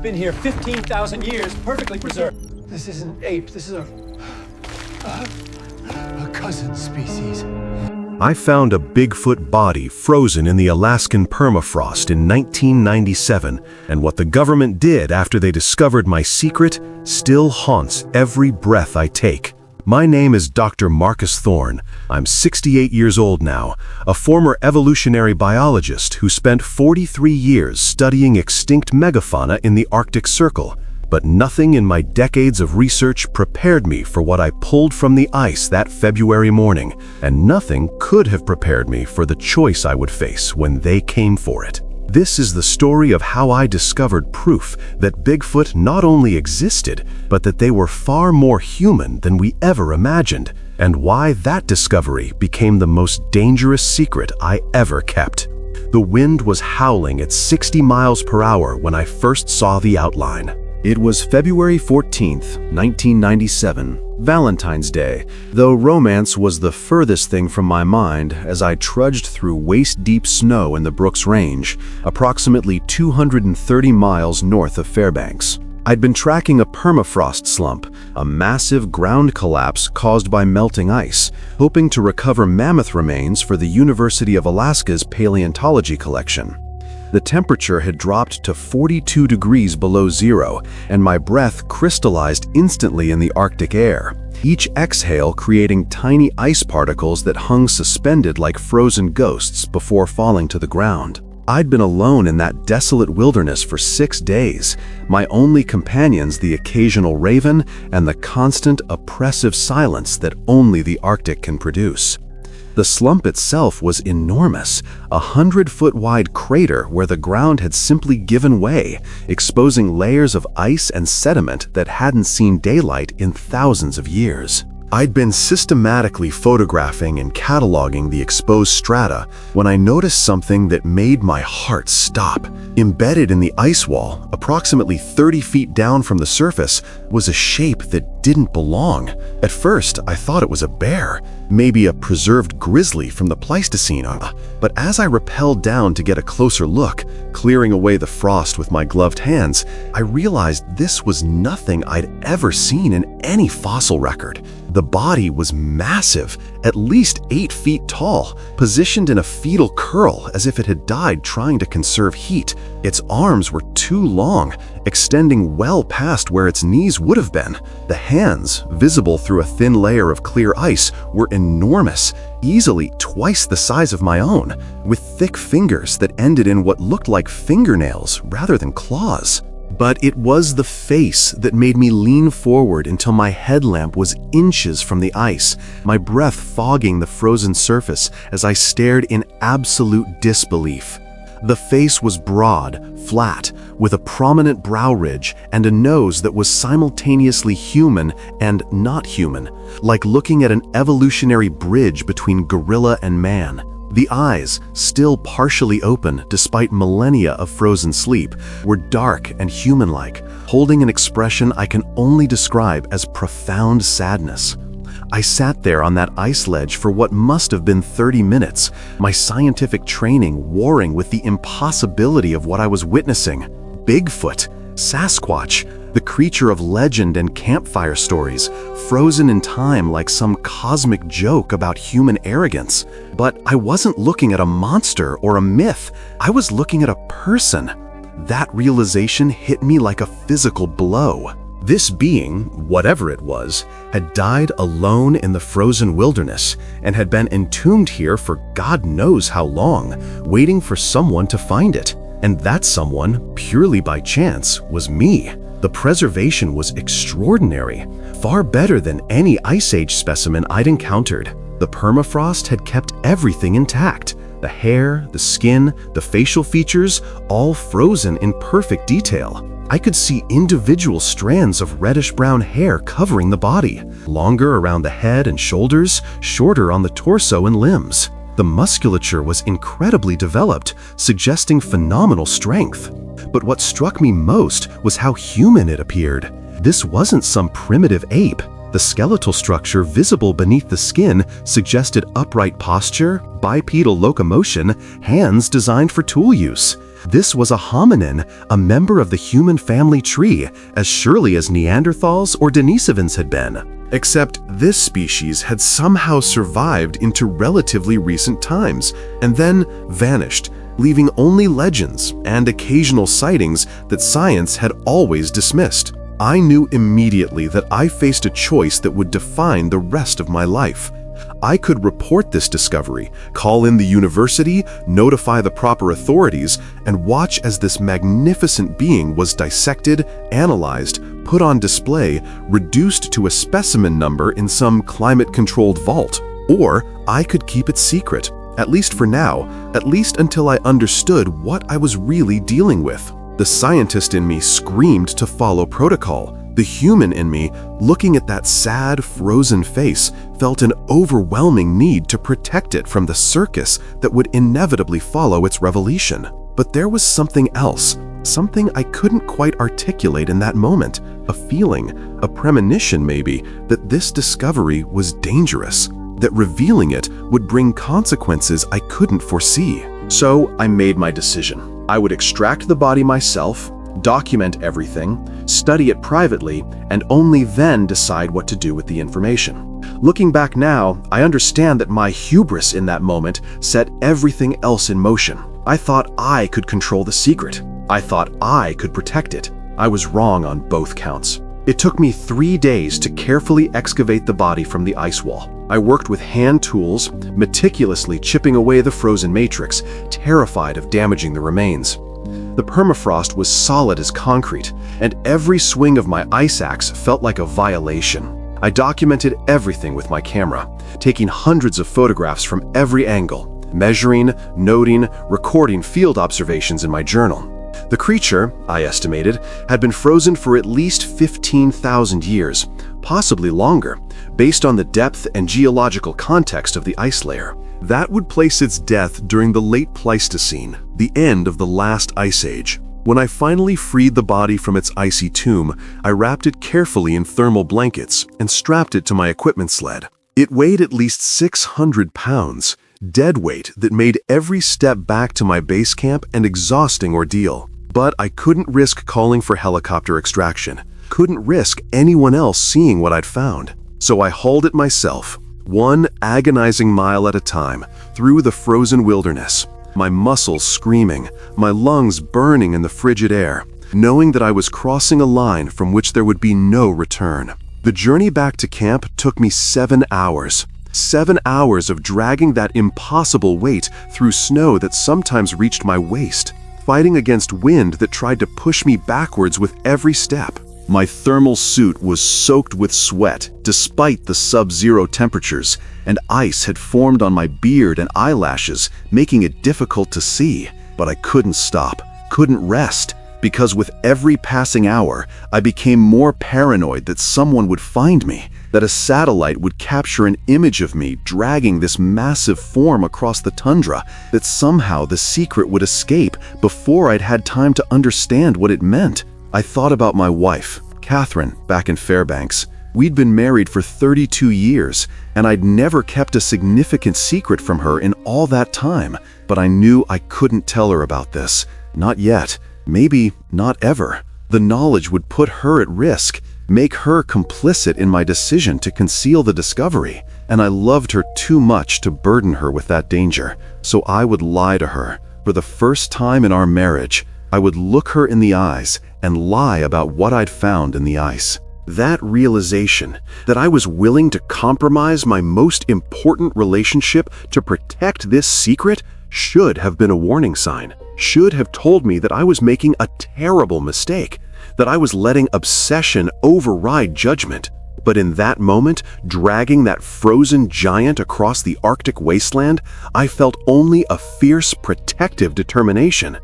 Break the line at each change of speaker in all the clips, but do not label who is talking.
been here 15,000 years, perfectly preserved.
This isn't ape. This is a cousin species.
I found a Bigfoot body frozen in the Alaskan permafrost in 1997, and what the government did after they discovered my secret still haunts every breath I take. My name is Dr. Marcus Thorne. I'm 68 years old now, a former evolutionary biologist who spent 43 years studying extinct megafauna in the Arctic Circle. But nothing in my decades of research prepared me for what I pulled from the ice that February morning, and nothing could have prepared me for the choice I would face when they came for it. This is the story of how I discovered proof that Bigfoot not only existed, but that they were far more human than we ever imagined, and why that discovery became the most dangerous secret I ever kept. The wind was howling at 60 miles per hour when I first saw the outline. It was February 14th, 1997, Valentine's Day, though romance was the furthest thing from my mind as I trudged through waist-deep snow in the Brooks Range, approximately 230 miles north of Fairbanks. I'd been tracking a permafrost slump, a massive ground collapse caused by melting ice, hoping to recover mammoth remains for the University of Alaska's paleontology collection. The temperature had dropped to 42 degrees below zero, and my breath crystallized instantly in the Arctic air, each exhale creating tiny ice particles that hung suspended like frozen ghosts before falling to the ground. I'd been alone in that desolate wilderness for 6 days, my only companions the occasional raven and the constant oppressive silence that only the Arctic can produce. The slump itself was enormous, a 100-foot-wide crater where the ground had simply given way, exposing layers of ice and sediment that hadn't seen daylight in thousands of years. I'd been systematically photographing and cataloging the exposed strata when I noticed something that made my heart stop. Embedded in the ice wall, approximately 30 feet down from the surface, was a shape that didn't belong. At first, I thought it was a bear, maybe a preserved grizzly from the Pleistocene, but as I rappelled down to get a closer look, clearing away the frost with my gloved hands, I realized this was nothing I'd ever seen in any fossil record. The body was massive, at least 8 feet tall, positioned in a fetal curl as if it had died trying to conserve heat. Its arms were too long, extending well past where its knees would have been. The hands, visible through a thin layer of clear ice, were enormous, easily twice the size of my own, with thick fingers that ended in what looked like fingernails rather than claws. But it was the face that made me lean forward until my headlamp was inches from the ice, my breath fogging the frozen surface as I stared in absolute disbelief. The face was broad, flat, with a prominent brow ridge and a nose that was simultaneously human and not human, like looking at an evolutionary bridge between gorilla and man. The eyes, still partially open despite millennia of frozen sleep, were dark and human-like, holding an expression I can only describe as profound sadness. I sat there on that ice ledge for what must have been 30 minutes, my scientific training warring with the impossibility of what I was witnessing. Bigfoot, Sasquatch, the creature of legend and campfire stories, frozen in time like some cosmic joke about human arrogance. But I wasn't looking at a monster or a myth, I was looking at a person. That realization hit me like a physical blow. This being, whatever it was, had died alone in the frozen wilderness and had been entombed here for God knows how long, waiting for someone to find it. And that someone, purely by chance, was me. The preservation was extraordinary, far better than any Ice Age specimen I'd encountered. The permafrost had kept everything intact. The hair, the skin, the facial features, all frozen in perfect detail. I could see individual strands of reddish-brown hair covering the body, longer around the head and shoulders, shorter on the torso and limbs. The musculature was incredibly developed, suggesting phenomenal strength. But what struck me most was how human it appeared. This wasn't some primitive ape. The skeletal structure visible beneath the skin suggested upright posture, bipedal locomotion, hands designed for tool use. This was a hominin, a member of the human family tree, as surely as Neanderthals or Denisovans had been. Except this species had somehow survived into relatively recent times and then vanished, leaving only legends and occasional sightings that science had always dismissed. I knew immediately that I faced a choice that would define the rest of my life. I could report this discovery, call in the university, notify the proper authorities, and watch as this magnificent being was dissected, analyzed, put on display, reduced to a specimen number in some climate-controlled vault. Or I could keep it secret, at least for now, at least until I understood what I was really dealing with. The scientist in me screamed to follow protocol. The human in me, looking at that sad, frozen face, felt an overwhelming need to protect it from the circus that would inevitably follow its revelation. But there was something else, something I couldn't quite articulate in that moment, a feeling, a premonition maybe, that this discovery was dangerous, that revealing it would bring consequences I couldn't foresee. So I made my decision. I would extract the body myself, document everything, study it privately, and only then decide what to do with the information. Looking back now, I understand that my hubris in that moment set everything else in motion. I thought I could control the secret. I thought I could protect it. I was wrong on both counts. It took me 3 days to carefully excavate the body from the ice wall. I worked with hand tools, meticulously chipping away the frozen matrix, terrified of damaging the remains. The permafrost was solid as concrete, and every swing of my ice axe felt like a violation. I documented everything with my camera, taking hundreds of photographs from every angle, measuring, noting, recording field observations in my journal. The creature, I estimated, had been frozen for at least 15,000 years, possibly longer, based on the depth and geological context of the ice layer. That would place its death during the late Pleistocene, the end of the last ice age. When I finally freed the body from its icy tomb, I wrapped it carefully in thermal blankets and strapped it to my equipment sled. It weighed at least 600 pounds, dead weight that made every step back to my base camp an exhausting ordeal. But I couldn't risk calling for helicopter extraction, couldn't risk anyone else seeing what I'd found. So I hauled it myself, one agonizing mile at a time, through the frozen wilderness, my muscles screaming, my lungs burning in the frigid air, knowing that I was crossing a line from which there would be no return. The journey back to camp took me 7 hours. 7 hours of dragging that impossible weight through snow that sometimes reached my waist, fighting against wind that tried to push me backwards with every step. My thermal suit was soaked with sweat despite the sub-zero temperatures, and ice had formed on my beard and eyelashes, making it difficult to see. But I couldn't stop, couldn't rest, because with every passing hour, I became more paranoid that someone would find me, that a satellite would capture an image of me dragging this massive form across the tundra, that somehow the secret would escape before I'd had time to understand what it meant. I thought about my wife, Catherine, back in Fairbanks. We'd been married for 32 years, and I'd never kept a significant secret from her in all that time, but I knew I couldn't tell her about this. Not yet. Maybe not ever. The knowledge would put her at risk, make her complicit in my decision to conceal the discovery, and I loved her too much to burden her with that danger. So I would lie to her. For the first time in our marriage, I would look her in the eyes and lie about what I'd found in the ice. That realization, that I was willing to compromise my most important relationship to protect this secret, should have been a warning sign, should have told me that I was making a terrible mistake, that I was letting obsession override judgment. But in that moment, dragging that frozen giant across the Arctic wasteland, I felt only a fierce protective determination.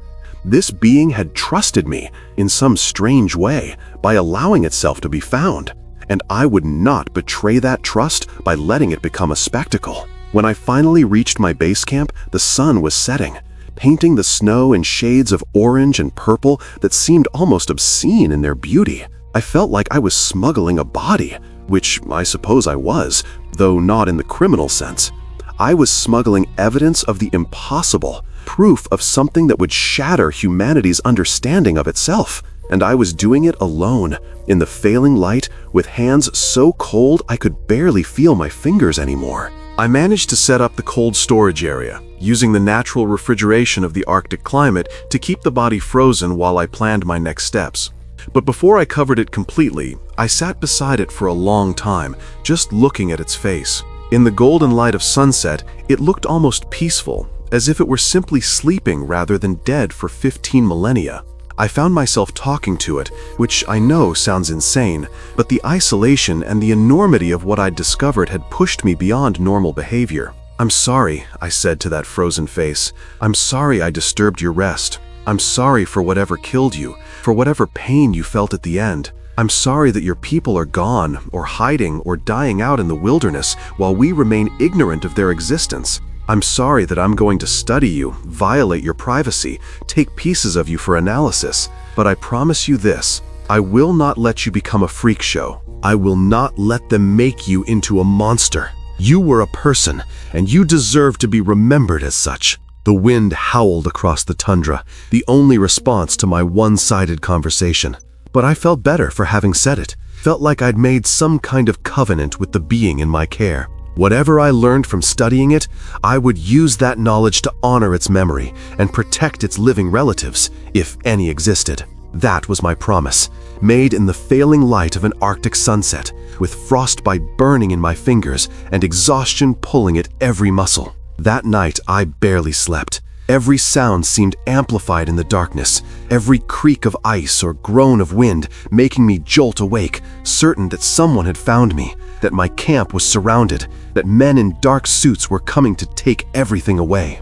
This being had trusted me in some strange way by allowing itself to be found, and I would not betray that trust by letting it become a spectacle. When I finally reached my base camp, the sun was setting, painting the snow in shades of orange and purple that seemed almost obscene in their beauty. I felt like I was smuggling a body, which I suppose I was, though not in the criminal sense. I was smuggling evidence of the impossible, proof of something that would shatter humanity's understanding of itself. And I was doing it alone, in the failing light, with hands so cold I could barely feel my fingers anymore. I managed to set up the cold storage area, using the natural refrigeration of the Arctic climate to keep the body frozen while I planned my next steps. But before I covered it completely, I sat beside it for a long time, just looking at its face. In the golden light of sunset, it looked almost peaceful, as if it were simply sleeping rather than dead for 15 millennia. I found myself talking to it, which I know sounds insane, but the isolation and the enormity of what I'd discovered had pushed me beyond normal behavior. "I'm sorry," I said to that frozen face. "I'm sorry I disturbed your rest. I'm sorry for whatever killed you, for whatever pain you felt at the end. I'm sorry that your people are gone, or hiding, or dying out in the wilderness while we remain ignorant of their existence. I'm sorry that I'm going to study you, violate your privacy, take pieces of you for analysis. But I promise you this, I will not let you become a freak show. I will not let them make you into a monster. You were a person, and you deserve to be remembered as such." The wind howled across the tundra, the only response to my one-sided conversation. But I felt better for having said it, felt like I'd made some kind of covenant with the being in my care. Whatever I learned from studying it, I would use that knowledge to honor its memory and protect its living relatives, if any existed. That was my promise, made in the failing light of an Arctic sunset, with frostbite burning in my fingers and exhaustion pulling at every muscle. That night, I barely slept. Every sound seemed amplified in the darkness, every creak of ice or groan of wind making me jolt awake, certain that someone had found me, that my camp was surrounded, that men in dark suits were coming to take everything away.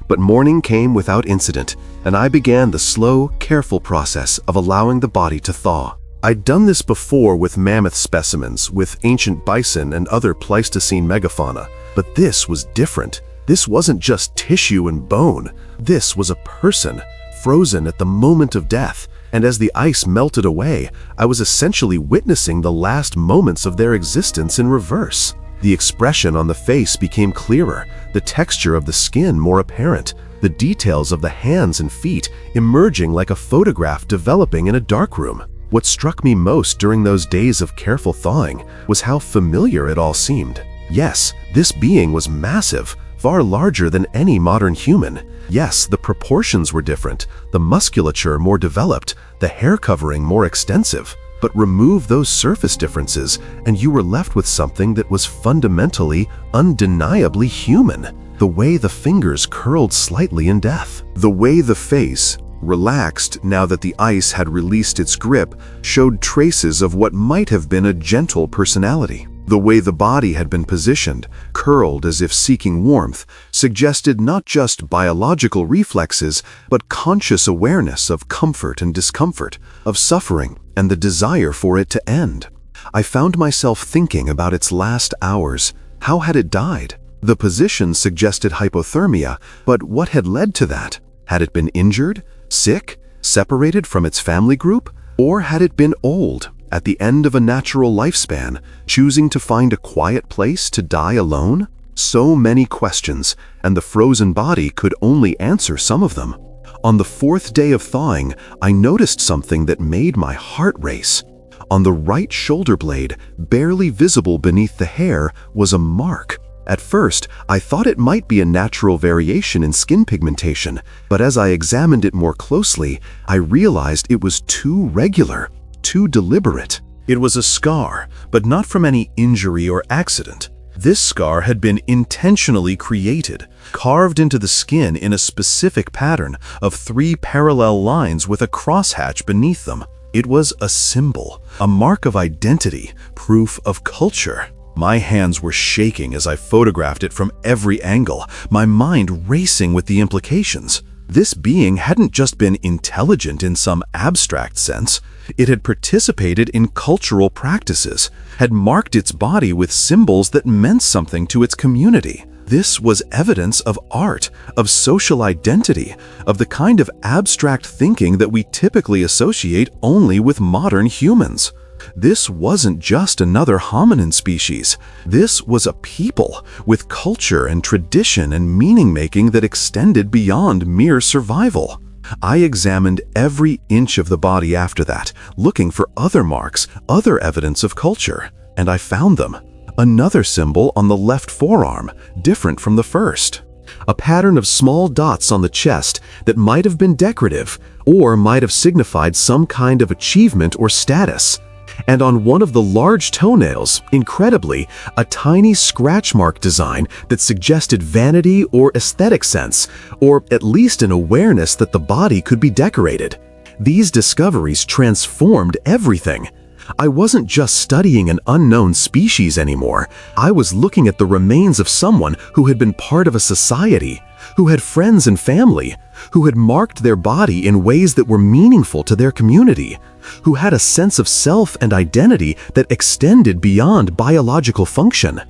But morning came without incident, and I began the slow, careful process of allowing the body to thaw. I'd done this before with mammoth specimens, with ancient bison and other Pleistocene megafauna, but this was different. This wasn't just tissue and bone. This was a person, frozen at the moment of death, and as the ice melted away, I was essentially witnessing the last moments of their existence in reverse. The expression on the face became clearer, the texture of the skin more apparent, the details of the hands and feet emerging like a photograph developing in a darkroom. What struck me most during those days of careful thawing was how familiar it all seemed. Yes, this being was massive, far larger than any modern human. Yes, the proportions were different, the musculature more developed, the hair covering more extensive. But remove those surface differences, and you were left with something that was fundamentally, undeniably human. The way the fingers curled slightly in death. The way the face, relaxed now that the ice had released its grip, showed traces of what might have been a gentle personality. The way the body had been positioned, curled as if seeking warmth, suggested not just biological reflexes, but conscious awareness of comfort and discomfort, of suffering and the desire for it to end. I found myself thinking about its last hours. How had it died? The position suggested hypothermia, but what had led to that? Had it been injured, sick, separated from its family group? Or had it been old, at the end of a natural lifespan, choosing to find a quiet place to die alone? So many questions, and the frozen body could only answer some of them. On the fourth day of thawing, I noticed something that made my heart race. On the right shoulder blade, barely visible beneath the hair, was a mark. At first, I thought it might be a natural variation in skin pigmentation, but as I examined it more closely, I realized it was too regular, too deliberate. It was a scar, but not from any injury or accident. This scar had been intentionally created, carved into the skin in a specific pattern of 3 parallel lines with a crosshatch beneath them. It was a symbol, a mark of identity, proof of culture. My hands were shaking as I photographed it from every angle, my mind racing with the implications. This being hadn't just been intelligent in some abstract sense. It had participated in cultural practices, had marked its body with symbols that meant something to its community. This was evidence of art, of social identity, of the kind of abstract thinking that we typically associate only with modern humans.
This wasn't just another hominin species. This was a people with culture and tradition and meaning-making that extended beyond mere survival. I examined every inch of the body after that, looking for other marks, other evidence of culture, and I found them. Another symbol on the left forearm, different from the first. A pattern of small dots on the chest that might have been decorative or might have signified some kind of achievement or status. And on one of the large toenails, incredibly, a tiny scratch mark design that suggested vanity or aesthetic sense, or at least an awareness that the body could be decorated. These discoveries transformed everything. I wasn't just studying an unknown species anymore. I was looking at the remains of someone who had been part of a society, who had friends and family, who had marked their body in ways that were meaningful to their community, who had a sense of self and identity that extended beyond biological function.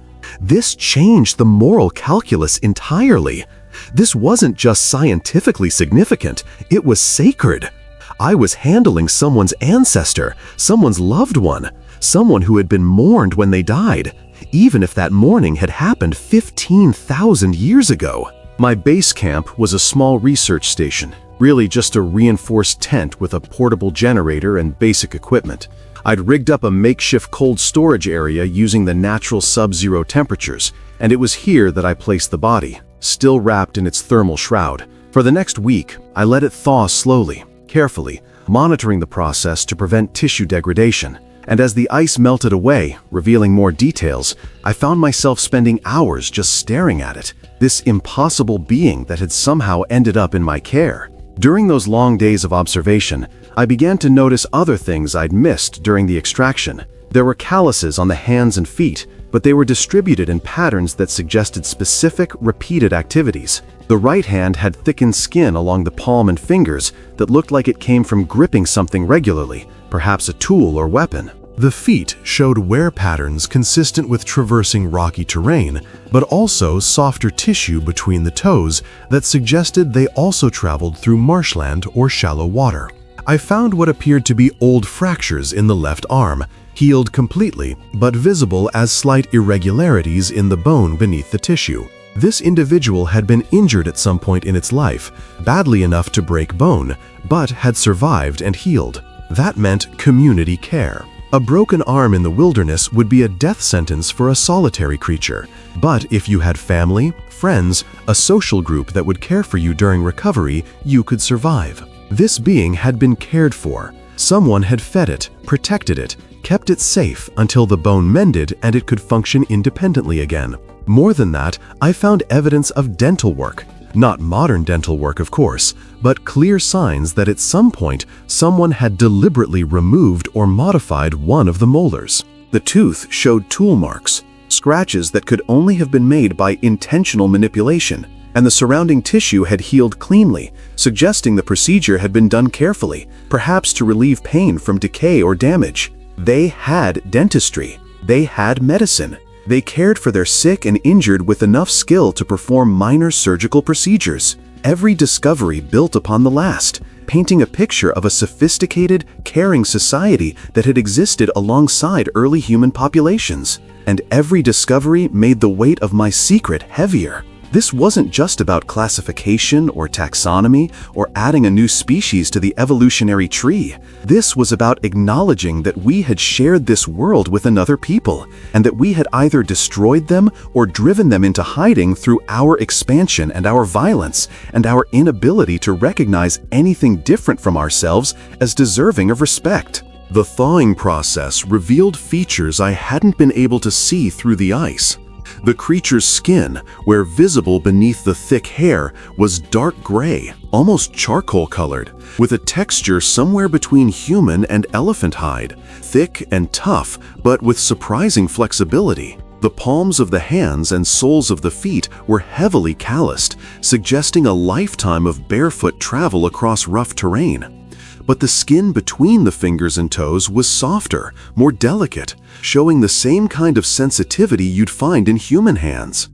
This changed the moral calculus entirely. This wasn't just scientifically significant, it was sacred. I was handling someone's ancestor, someone's loved one, someone who had been mourned when they died, even if that mourning had happened 15,000 years ago. My base camp was a small research station, really just a reinforced tent with a portable generator and basic equipment. I'd rigged up a makeshift cold storage area using the natural sub-zero temperatures, and it was here that I placed the body, still wrapped in its thermal shroud. For the next week, I let it thaw slowly, carefully, monitoring the process to prevent tissue degradation. And as the ice melted away, revealing more details, I found myself spending hours just staring at it, this impossible being that had somehow ended up in my care. During those long days of observation, I began to notice other things I'd missed during the extraction. There were calluses on the hands and feet, but they were distributed in patterns that suggested specific, repeated activities. The right hand had thickened skin along the palm and fingers that looked like it came from gripping something regularly, perhaps a tool or weapon. The feet showed wear patterns consistent with traversing rocky terrain, but also softer tissue between the toes that suggested they also traveled through marshland or shallow water. I found what appeared to be old fractures in the left arm, healed completely, but visible as slight irregularities in the bone beneath the tissue. This individual had been injured at some point in its life, badly enough to break bone, but had survived and healed. That meant community care. A broken arm in the wilderness would be a death sentence for a solitary creature. But if you had family, friends, a social group that would care for you during recovery, you could survive. This being had been cared for. Someone had fed it, protected it, kept it safe until the bone mended and it could function independently again. More than that, I found evidence of dental work. Not modern dental work, of course, but clear signs that at some point someone had deliberately removed or modified one of the molars. The tooth showed tool marks, scratches that could only have been made by intentional manipulation, and the surrounding tissue had healed cleanly, suggesting the procedure had been done carefully, perhaps to relieve pain from decay or damage. They had dentistry. They had medicine. They cared for their sick and injured with enough skill to perform minor surgical procedures. Every discovery built upon the last, painting a picture of a sophisticated, caring society that had existed alongside early human populations. And every discovery made the weight of my secret heavier. This wasn't just about classification or taxonomy or adding a new species to the evolutionary tree. This was about acknowledging that we had shared this world with another people, and that we had either destroyed them or driven them into hiding through our expansion and our violence, and our inability to recognize anything different from ourselves as deserving of respect. The thawing process revealed features I hadn't been able to see through the ice. The creature's skin, where visible beneath the thick hair, was dark gray, almost charcoal-colored, with a texture somewhere between human and elephant hide, thick and tough, but with surprising flexibility. The palms of the hands and soles of the feet were heavily calloused, suggesting a lifetime of barefoot travel across rough terrain. But the skin between the fingers and toes was softer, more delicate, showing the same kind of sensitivity you'd find in human hands.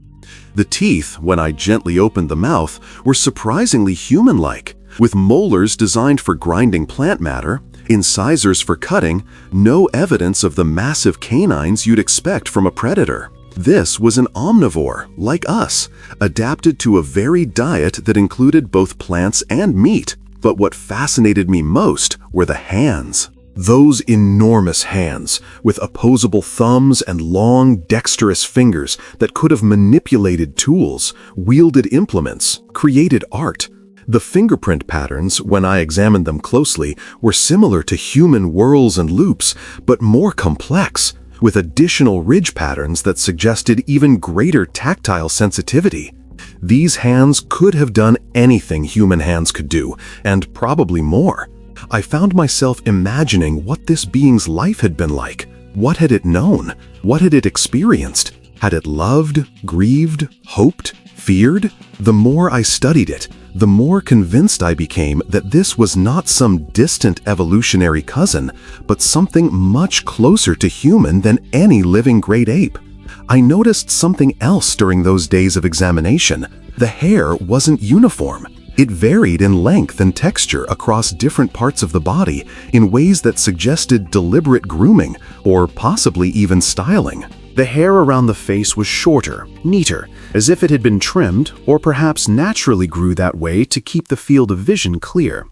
The teeth, when I gently opened the mouth, were surprisingly human-like, with molars designed for grinding plant matter, Incisors for cutting, no evidence of the massive canines you'd expect from a predator. This was an omnivore, like us, adapted to a varied diet that included both plants and meat. But what fascinated me most were the hands. Those enormous hands, with opposable thumbs and long, dexterous fingers that could have manipulated tools, wielded implements, created art. The fingerprint patterns, when I examined them closely, were similar to human whorls and loops, but more complex, with additional ridge patterns that suggested even greater tactile sensitivity. These hands could have done anything human hands could do, and probably more. I found myself imagining what this being's life had been like. What had it known? What had it experienced? Had it loved, grieved, hoped, feared? The more I studied it, the more convinced I became that this was not some distant evolutionary cousin, but something much closer to human than any living great ape. I noticed something else during those days of examination. The hair wasn't uniform. It varied in length and texture across different parts of the body in ways that suggested deliberate grooming or possibly even styling.
The hair around the face was shorter, neater, as if it had been trimmed or perhaps naturally grew that way to keep the field of vision clear.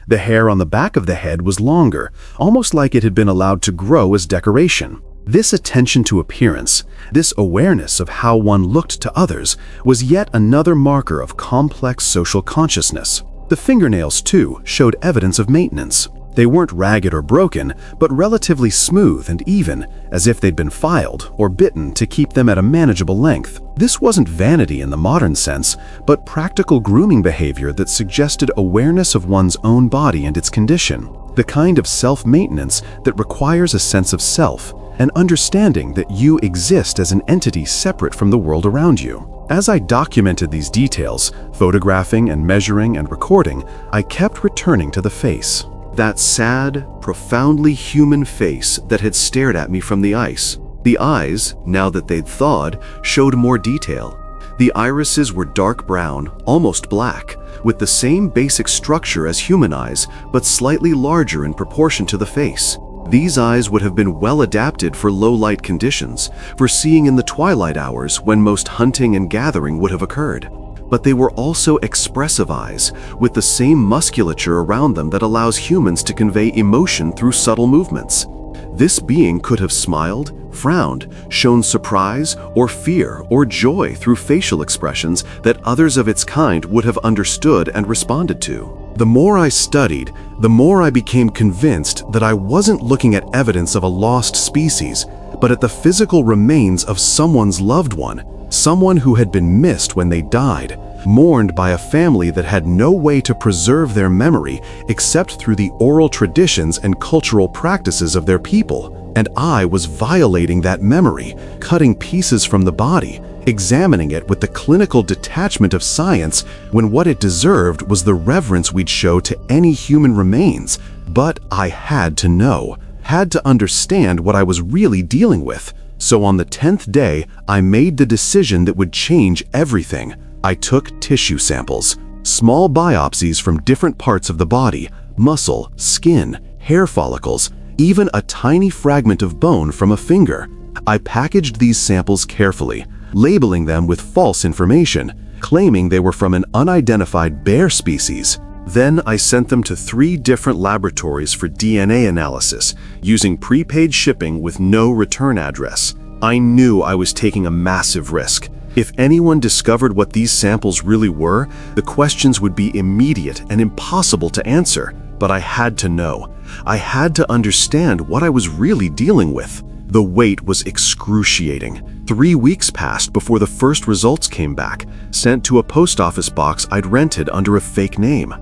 The hair on the back of the head was longer, almost like it had been allowed to grow as decoration. This attention to appearance, this awareness of how one looked to others, was yet another marker of complex social consciousness. The fingernails, too, showed evidence of maintenance. They weren't ragged or broken, but relatively smooth and even, as if they'd been filed or bitten to keep them at a manageable length. This wasn't vanity in the modern sense, but practical grooming behavior that suggested awareness of one's own body and its condition, the kind of self-maintenance that requires a sense of self, an understanding that you exist as an entity separate from the world around you. As I documented these details, photographing and measuring and recording, I kept returning to the face. That sad, profoundly human face that had stared at me from the ice. The eyes, now that they'd thawed, showed more detail. The irises were dark brown, almost black, with the same basic structure as human eyes, but slightly larger in proportion to the face. These eyes would have been well adapted for low-light conditions, for seeing in the twilight hours when most hunting and gathering would have occurred. But they were also expressive eyes, with the same musculature around them that allows humans to convey emotion through subtle movements. This being could have smiled, frowned, shown surprise or fear or joy through facial expressions that others of its kind would have understood and responded to. The more I studied, the more I became convinced that I wasn't looking at evidence of a lost species, but at the physical remains of someone's loved one, someone who had been missed when they died, mourned by a family that had no way to preserve their memory except through the oral traditions and cultural practices of their people. And I was violating that memory, cutting pieces from the body, examining it with the clinical detachment of science when what it deserved was the reverence we'd show to any human remains. But I had to know, had to understand what I was really dealing with. So on the 10th day, I made the decision that would change everything. I took tissue samples, small biopsies from different parts of the body, muscle, skin, hair follicles, even a tiny fragment of bone from a finger. I packaged these samples carefully, labeling them with false information, claiming they were from an unidentified bear species. Then I sent them to 3 different laboratories for DNA analysis, using prepaid shipping with no return address. I knew I was taking a massive risk. If anyone discovered what these samples really were, the questions would be immediate and impossible to answer. But I had to know. I had to understand what I was really dealing with. The wait was excruciating. 3 weeks passed before the first results came back, sent to a post office box I'd rented under a fake name.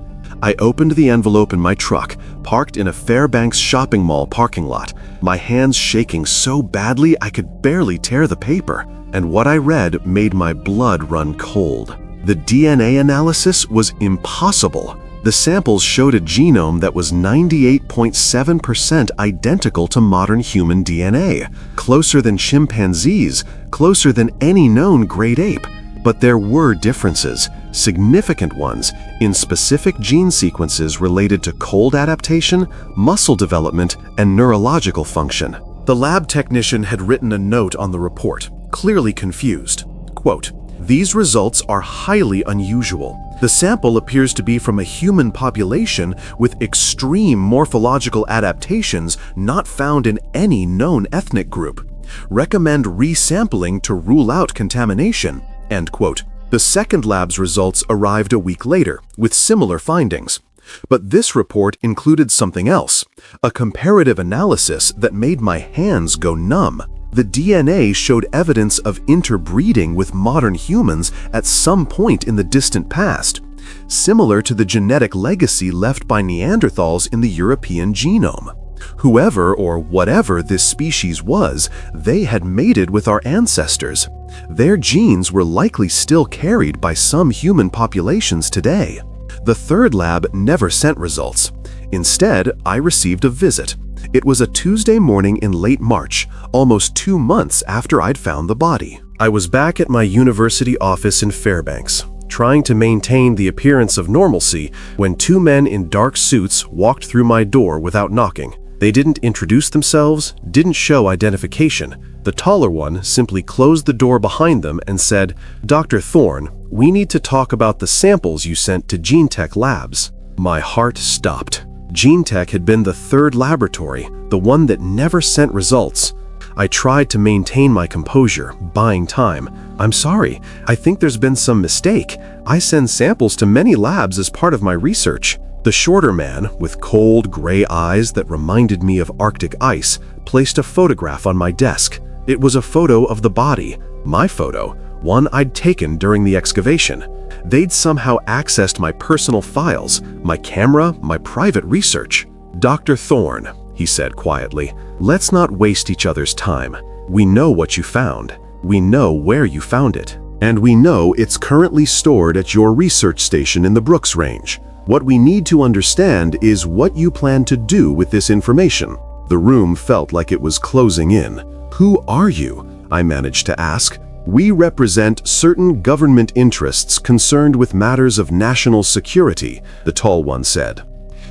I opened the envelope in my truck, parked in a Fairbanks shopping mall parking lot, my hands shaking so badly I could barely tear the paper. And what I read made my blood run cold. The DNA analysis was impossible. The samples showed a genome that was 98.7% identical to modern human DNA, closer than chimpanzees, closer than any known great ape. But there were differences,
significant ones in specific gene sequences related to cold adaptation, muscle development, and neurological function. The lab technician had written a note on the report, clearly confused. Quote, "These results are highly unusual. The sample appears to be from a human population with extreme morphological adaptations not found in any known ethnic group. Recommend resampling to rule out contamination." End quote. The second lab's results arrived a week later, with similar findings. But this report included something else, a comparative analysis that made my hands go numb. The DNA showed evidence of interbreeding with modern humans at some point in the distant past, similar to the genetic legacy left by Neanderthals in the European genome. Whoever or whatever this species was, they had mated with our ancestors. Their genes were likely still carried by some human populations today. The third lab never sent results. Instead, I received a visit. It was a Tuesday morning in late March, almost 2 months after I'd found the body. I was back at my university office in Fairbanks, trying to maintain the appearance of normalcy when 2 men in dark suits walked through my door without knocking. They didn't introduce themselves, didn't show identification. The taller one simply closed the door behind them and said, "Dr. Thorne, we need to talk about the samples you sent to GeneTech Labs." My heart stopped. GeneTech had been the third laboratory, the one that never sent results. I tried to maintain my composure, buying time. "I'm sorry, I think there's been some mistake. I send samples to many labs as part of my research." The shorter man, with cold gray eyes that reminded me of Arctic ice, placed a photograph on my desk. It was a photo of the body, my photo, one I'd taken during the excavation. They'd somehow accessed my personal files, my camera, my private research. "Dr. Thorne," he said quietly, "let's not waste each other's time. We know what you found. We know where you found it. And we know it's currently stored at your research station in the Brooks Range. What we need to understand is what you plan to do with this information." The room felt like it was closing in. "Who are you?" I managed to ask. "We represent certain government interests concerned with matters of national security," the tall one said.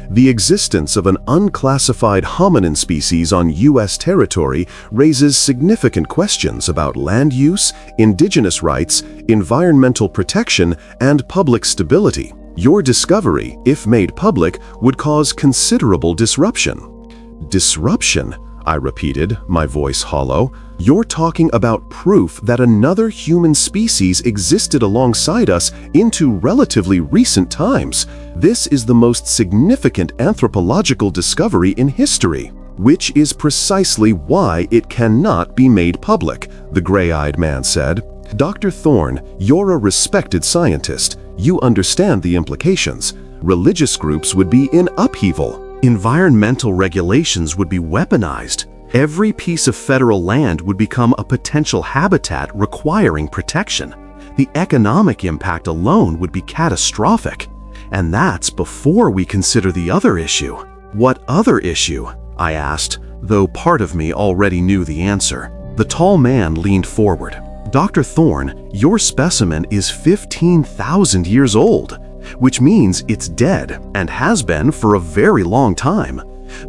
"The existence of an unclassified hominin species on U.S. territory raises significant questions about land use, indigenous rights, environmental protection, and public stability. Your discovery, if made public, would cause considerable disruption." "Disruption?" I repeated, my voice hollow. "You're talking about proof that another human species existed alongside us into relatively recent times. This is the most significant anthropological discovery in history, which is precisely why it cannot be made public," the gray-eyed man said. "Dr. Thorne, you're a respected scientist. You understand the implications. Religious groups would be in upheaval. Environmental regulations would be weaponized. Every piece of federal land would become a potential habitat requiring protection. The economic impact alone would be catastrophic. And that's before we consider the other issue." "What other issue?" I asked, though part of me already knew the answer. The tall man leaned forward. "Dr. Thorne, your specimen is 15,000 years old, which means it's dead and has been for a very long time.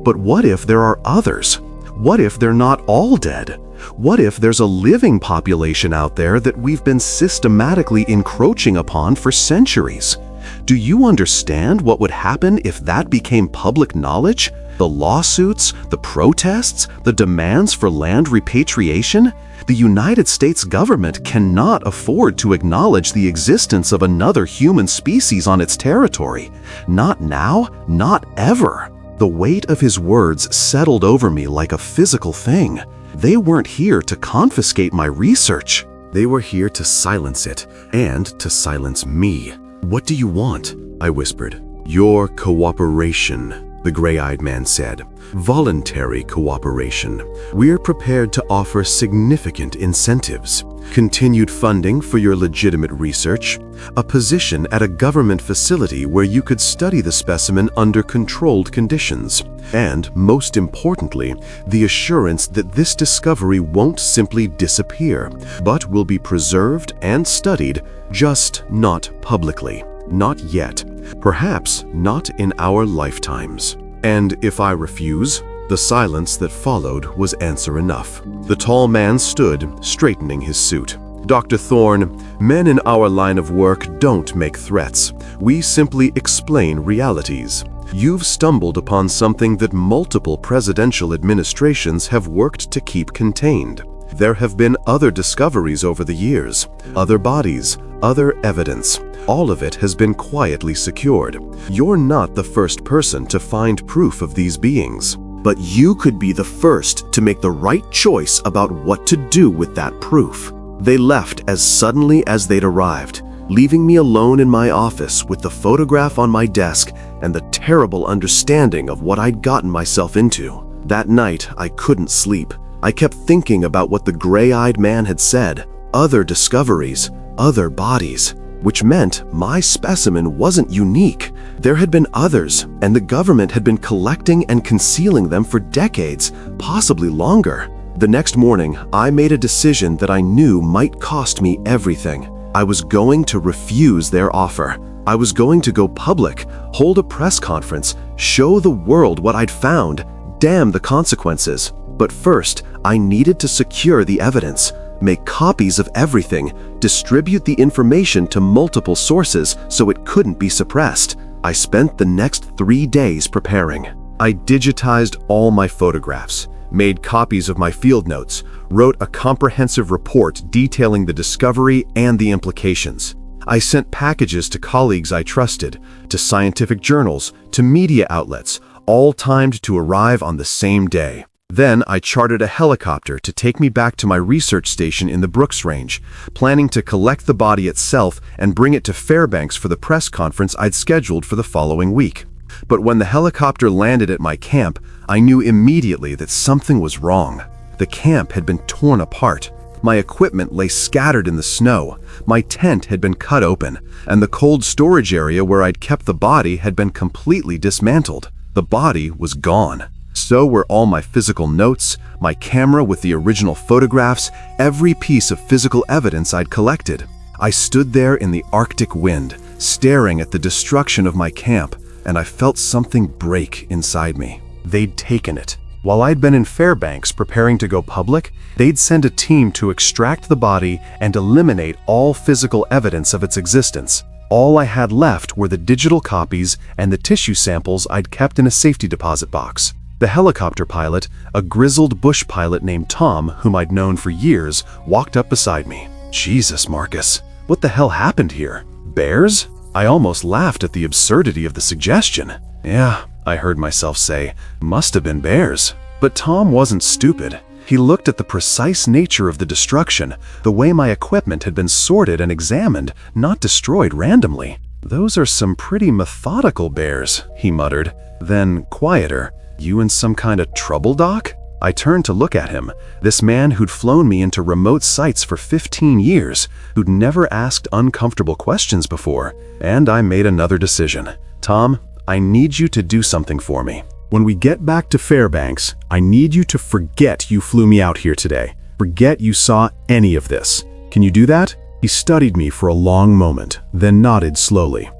But what if there are others? What if they're not all dead? What if there's a living population out there that we've been systematically encroaching upon for centuries? Do you understand what would happen if that became public knowledge? The lawsuits, the protests, the demands for land repatriation? The United States government cannot afford to acknowledge the existence of another human species on its territory. Not now, not ever." The weight of his words settled over me like a physical thing. They weren't here to confiscate my research. They were here to silence it, and to silence me. "What do you want?" I whispered. "Your cooperation,"
the gray-eyed man said. Voluntary cooperation. We're prepared to offer significant incentives. Continued funding for your legitimate research, a position at a government facility where you could study the specimen under controlled conditions, and, most importantly, the assurance that this discovery won't simply disappear, but will be preserved and studied, just not publicly. Not yet. Perhaps not in our lifetimes. And if I refuse? The silence that followed was answer enough. The tall man stood, straightening his suit. Dr. Thorne, men in our line of work don't make threats. We simply explain realities. You've stumbled upon something that multiple presidential administrations have worked to keep contained. There have been other discoveries over the years, other bodies, other evidence. All of it has been quietly secured. You're not the first person to find proof of these beings. But you could be the first to make the right choice about what to do with that proof. They left as suddenly as they'd arrived, leaving me alone in my office with the photograph on my desk and the terrible understanding of what I'd gotten myself into. That night, I couldn't sleep. I kept thinking about what the gray-eyed man had said. Other discoveries, other bodies, which meant my specimen wasn't unique. There had been others, and the government had been collecting and concealing them for decades, possibly longer. The next morning, I made a decision that I knew might cost me everything. I was going to refuse their offer. I was going to go public, hold a press conference, show the world what I'd found, damn the consequences. But first, I needed to secure the evidence, make copies of everything, distribute the information to multiple sources so it couldn't be suppressed. I spent the next 3 days preparing. I digitized all my photographs, made copies of my field notes, wrote a comprehensive report detailing the discovery and the implications. I sent packages to colleagues I trusted, to scientific journals, to media outlets, all timed to arrive on the same day. Then I chartered a helicopter to take me back to my research station in the Brooks Range, planning to collect the body itself and bring it to Fairbanks for the press conference I'd scheduled for the following week. But when the helicopter landed at my camp, I knew immediately that something was wrong. The camp had been torn apart. My equipment lay scattered in the snow. My tent had been cut open, and the cold storage area where I'd kept the body had been completely dismantled. The body was gone. So were all my physical notes, my camera with the original photographs, every piece of physical evidence I'd collected. I stood there in the Arctic wind, staring at the destruction of my camp, and I felt something break inside me. They'd taken it. While I'd been in Fairbanks preparing to go public, they'd send a team to extract the body and eliminate all physical evidence of its existence. All I had left were the digital copies and the tissue samples I'd kept in a safety deposit box. The helicopter pilot, a grizzled bush pilot named Tom, whom I'd known for years, walked up beside me. Jesus, Marcus, what the hell happened here? Bears? I almost laughed at the absurdity of the suggestion. Yeah, I heard myself say, must have been bears. But Tom wasn't stupid. He looked at the precise nature of the destruction, the way my equipment had been sorted and examined, not destroyed randomly. Those are some pretty methodical bears, he muttered. Then, quieter, you in some kind of trouble, Doc? I turned to look at him, this man who'd flown me into remote sites for 15 years, who'd never asked uncomfortable questions before, and I made another decision. Tom, I need you to do something for me. When we get back to Fairbanks, I need you to forget you flew me out here today. Forget you saw any of this. Can you do that? He studied me for a long moment, then nodded slowly.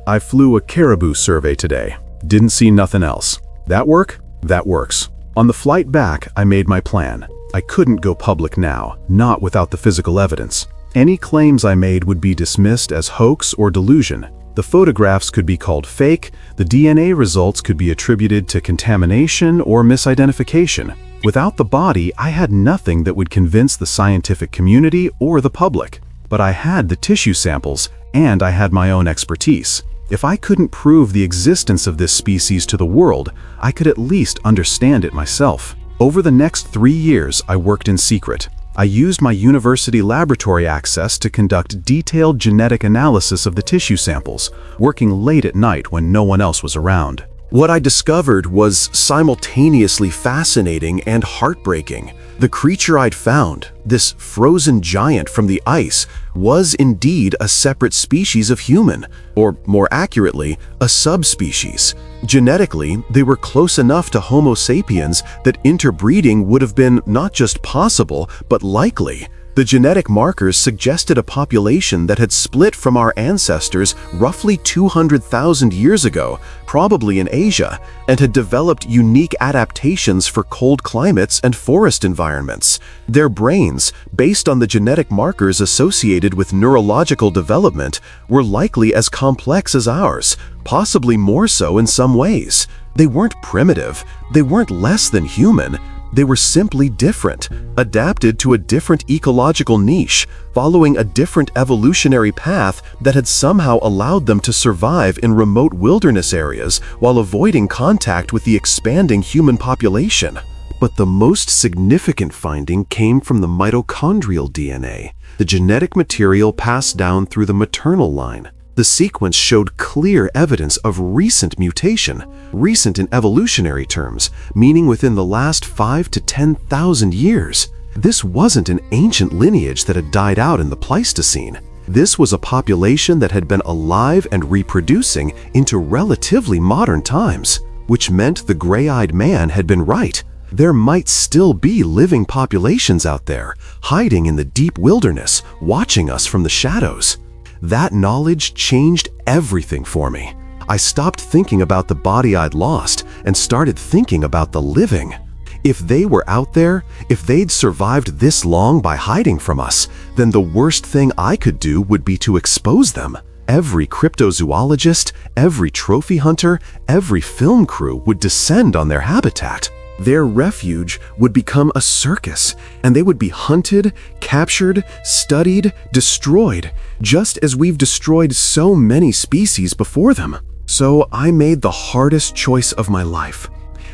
I flew a caribou survey today. Didn't see nothing else. That work? That works. On the flight back, I made my plan. I couldn't go public now, not without the physical evidence. Any claims I made would be dismissed as hoax or delusion. The photographs could be called fake, the DNA results could be attributed to contamination or misidentification. Without the body, I had nothing that would convince the scientific community or the public. But I had the tissue samples, and I had my own expertise. If I couldn't prove the existence of this species to the world, I could at least understand it myself. Over the next 3 years, I worked in secret. I used my university laboratory access to conduct detailed genetic analysis of the tissue samples, working late at night when no one else was around. What I discovered was simultaneously fascinating and heartbreaking. The creature I'd found, this frozen giant from the ice, was indeed a separate species of human, or more accurately, a subspecies. Genetically, they were close enough to Homo sapiens that interbreeding would have been not just possible, but likely. The genetic markers suggested a population that had split from our ancestors roughly 200,000 years ago, probably in Asia, and had developed unique adaptations for cold climates and forest environments. Their brains, based on the genetic markers associated with neurological development, were likely as complex as ours, possibly more so in some ways. They weren't primitive, they weren't less than human. They were simply different, adapted to a different ecological niche, following a different evolutionary path that had somehow allowed them to survive in remote wilderness areas while avoiding contact with the expanding human population. But the most significant finding came from the mitochondrial DNA, the genetic material passed down through the maternal line. The sequence showed clear evidence of recent mutation, recent in evolutionary terms, meaning within the last 5 to 10,000 years. This wasn't an ancient lineage that had died out in the Pleistocene. This was a population that had been alive and reproducing into relatively modern times, which meant the gray-eyed man had been right. There might still be living populations out there, hiding in the deep wilderness, watching us from the shadows. That knowledge changed everything for me. I stopped thinking about the body I'd lost and started thinking about the living. If they were out there, if they'd survived this long by hiding from us, then the worst thing I could do would be to expose them. Every cryptozoologist, every trophy hunter, every film crew would descend on their habitat. Their refuge would become a circus, and they would be hunted, captured, studied, destroyed, just as we've destroyed so many species before them. So I made the hardest choice of my life.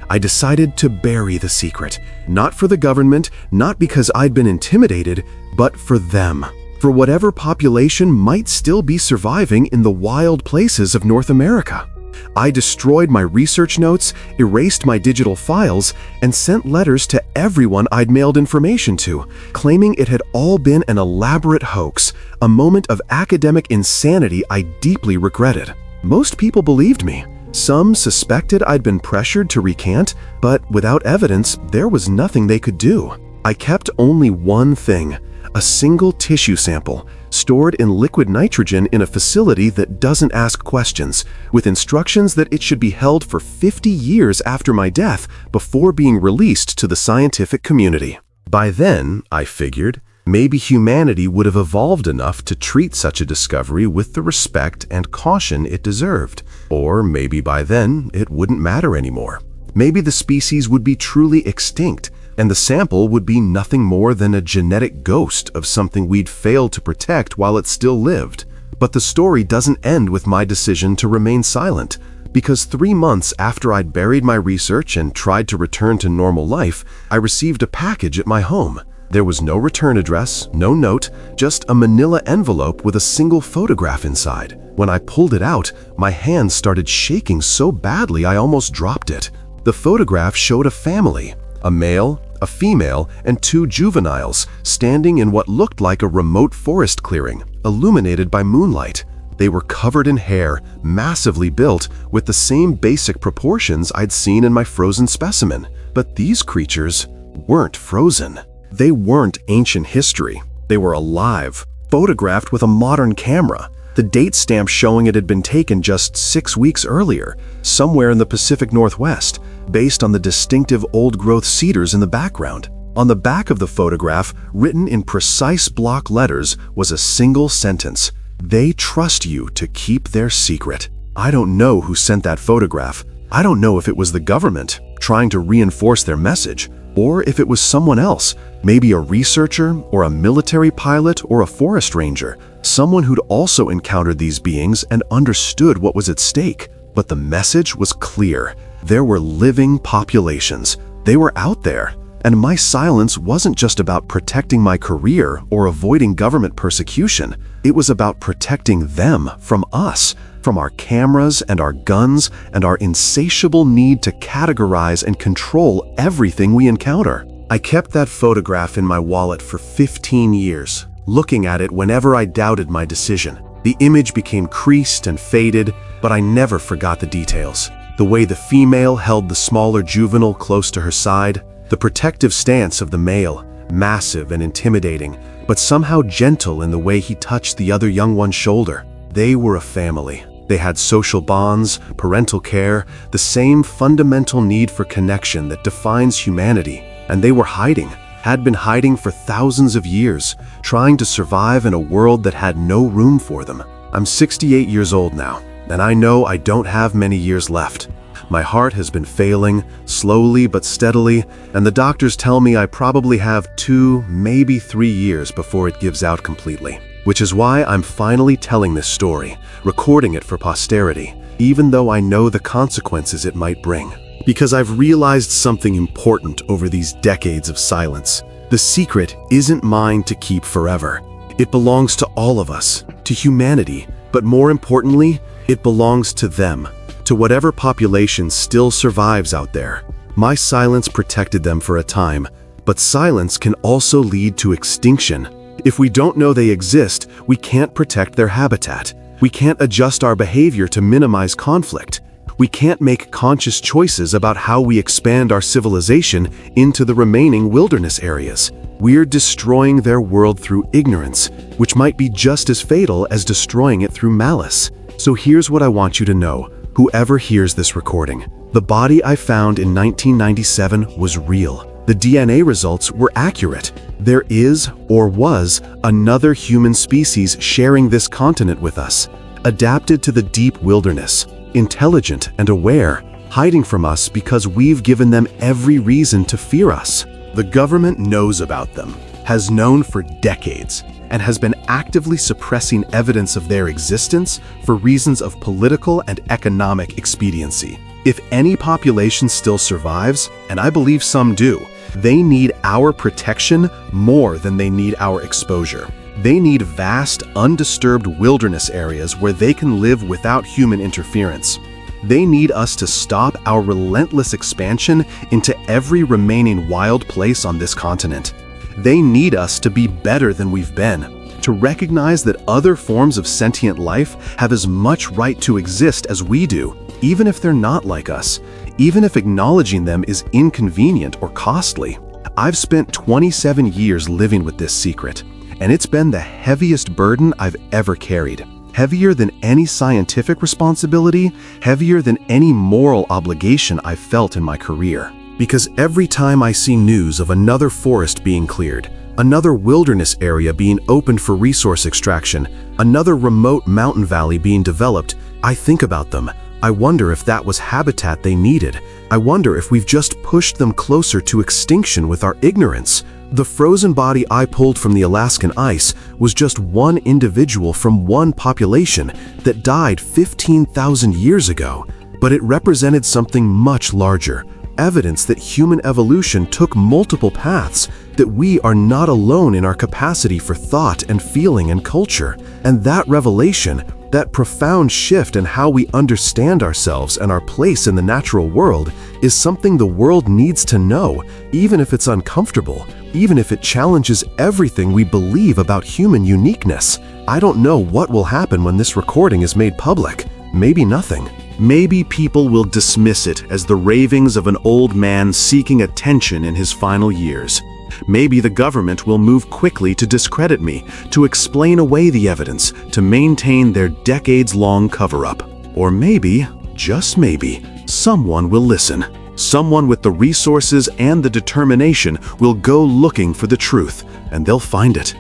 I decided to bury the secret, not for the government, not because I'd been intimidated, but for them, for whatever population might still be surviving in the wild places of North America. I destroyed my research notes, erased my digital files, and sent letters to everyone I'd mailed information to, claiming it had all been an elaborate hoax, a moment of academic insanity I deeply regretted. Most people believed me. Some suspected I'd been pressured to recant, but without evidence, there was nothing they could do. I kept only one thing, a single tissue sample, stored in liquid nitrogen in a facility that doesn't ask questions, with instructions that it should be held for 50 years after my death before being released to the scientific community. By then, I figured, maybe humanity would have evolved enough to treat such a discovery with the respect and caution it deserved. Or maybe by then, it wouldn't matter anymore. Maybe the species would be truly extinct, and the sample would be nothing more than a genetic ghost of something we'd failed to protect while it still lived. But the story doesn't end with my decision to remain silent, because 3 months after I'd buried my research and tried to return to normal life, I received a package at my home. There was no return address, no note, just a manila envelope with a single photograph inside. When I pulled it out, my hand started shaking so badly I almost dropped it. The photograph showed a family, a male, a female, and 2 juveniles standing in what looked like a remote forest clearing, illuminated by moonlight. They were covered in hair, massively built, with the same basic proportions I'd seen in my frozen specimen. But these creatures weren't frozen. They weren't ancient history. They were alive, photographed with a modern camera. The date stamp showing it had been taken just 6 weeks earlier, somewhere in the Pacific Northwest, based on the distinctive old-growth cedars in the background. On the back of the photograph, written in precise block letters, was a single sentence: "They trust you to keep their secret." I don't know who sent that photograph. I don't know if it was the government trying to reinforce their message, or if it was someone else, maybe a researcher or a military pilot or a forest ranger, someone who'd also encountered these beings and understood what was at stake. But the message was clear. There were living populations. They were out there. And my silence wasn't just about protecting my career or avoiding government persecution. It was about protecting them from us. from our cameras and our guns and our insatiable need to categorize and control everything we encounter. I kept that photograph in my wallet for 15 years, looking at it whenever I doubted my decision. The image became creased and faded, but I never forgot the details. The way the female held the smaller juvenile close to her side, the protective stance of the male, massive and intimidating, but somehow gentle in the way he touched the other young one's shoulder. They were a family. They had social bonds, parental care, the same fundamental need for connection that defines humanity. And they were hiding, had been hiding for thousands of years, trying to survive in a world that had no room for them. I'm 68 years old now, and I know I don't have many years left. My heart has been failing, slowly but steadily, and the doctors tell me I probably have 2, maybe 3 years before it gives out completely. Which is why I'm finally telling this story, recording it for posterity, even though I know the consequences it might bring. Because I've realized something important over these decades of silence. The secret isn't mine to keep forever. It belongs to all of us, to humanity, but more importantly, it belongs to them, to whatever population still survives out there. My silence protected them for a time, but silence can also lead to extinction. If we don't know they exist, we can't protect their habitat. We can't adjust our behavior to minimize conflict. We can't make conscious choices about how we expand our civilization into the remaining wilderness areas. We're destroying their world through ignorance, which might be just as fatal as destroying it through malice. So here's what I want you to know, whoever hears this recording. The body I found in 1997 was real. The DNA results were accurate. There is, or was, another human species sharing this continent with us, adapted to the deep wilderness, intelligent and aware, hiding from us because we've given them every reason to fear us. The government knows about them, has known for decades, and has been actively suppressing evidence of their existence for reasons of political and economic expediency. If any population still survives, and I believe some do, they need our protection more than they need our exposure. They need vast, undisturbed wilderness areas where they can live without human interference. They need us to stop our relentless expansion into every remaining wild place on this continent. They need us to be better than we've been, to recognize that other forms of sentient life have as much right to exist as we do, even if they're not like us, even if acknowledging them is inconvenient or costly. I've spent 27 years living with this secret, and it's been the heaviest burden I've ever carried. Heavier than any scientific responsibility, heavier than any moral obligation I've felt in my career. Because every time I see news of another forest being cleared, another wilderness area being opened for resource extraction, another remote mountain valley being developed, I think about them. I wonder if that was habitat they needed. I wonder if we've just pushed them closer to extinction with our ignorance. The frozen body I pulled from the Alaskan ice was just one individual from one population that died 15,000 years ago, but it represented something much larger, evidence that human evolution took multiple paths, that we are not alone in our capacity for thought and feeling and culture. And that revelation, that profound shift in how we understand ourselves and our place in the natural world, is something the world needs to know, even if it's uncomfortable, even if it challenges everything we believe about human uniqueness. I don't know what will happen when this recording is made public. Maybe nothing. Maybe people will dismiss it as the ravings of an old man seeking attention in his final years. Maybe the government will move quickly to discredit me, to explain away the evidence, to maintain their decades-long cover-up. Or maybe, just maybe, someone will listen. Someone with the resources and the determination will go looking for the truth, and they'll find it.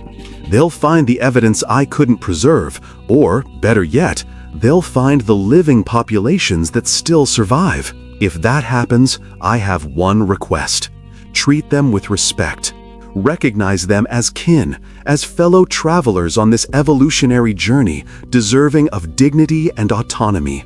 They'll find the evidence I couldn't preserve, or, better yet, they'll find the living populations that still survive. If that happens, I have one request. Treat them with respect. Recognize them as kin, as fellow travelers on this evolutionary journey, deserving of dignity and autonomy.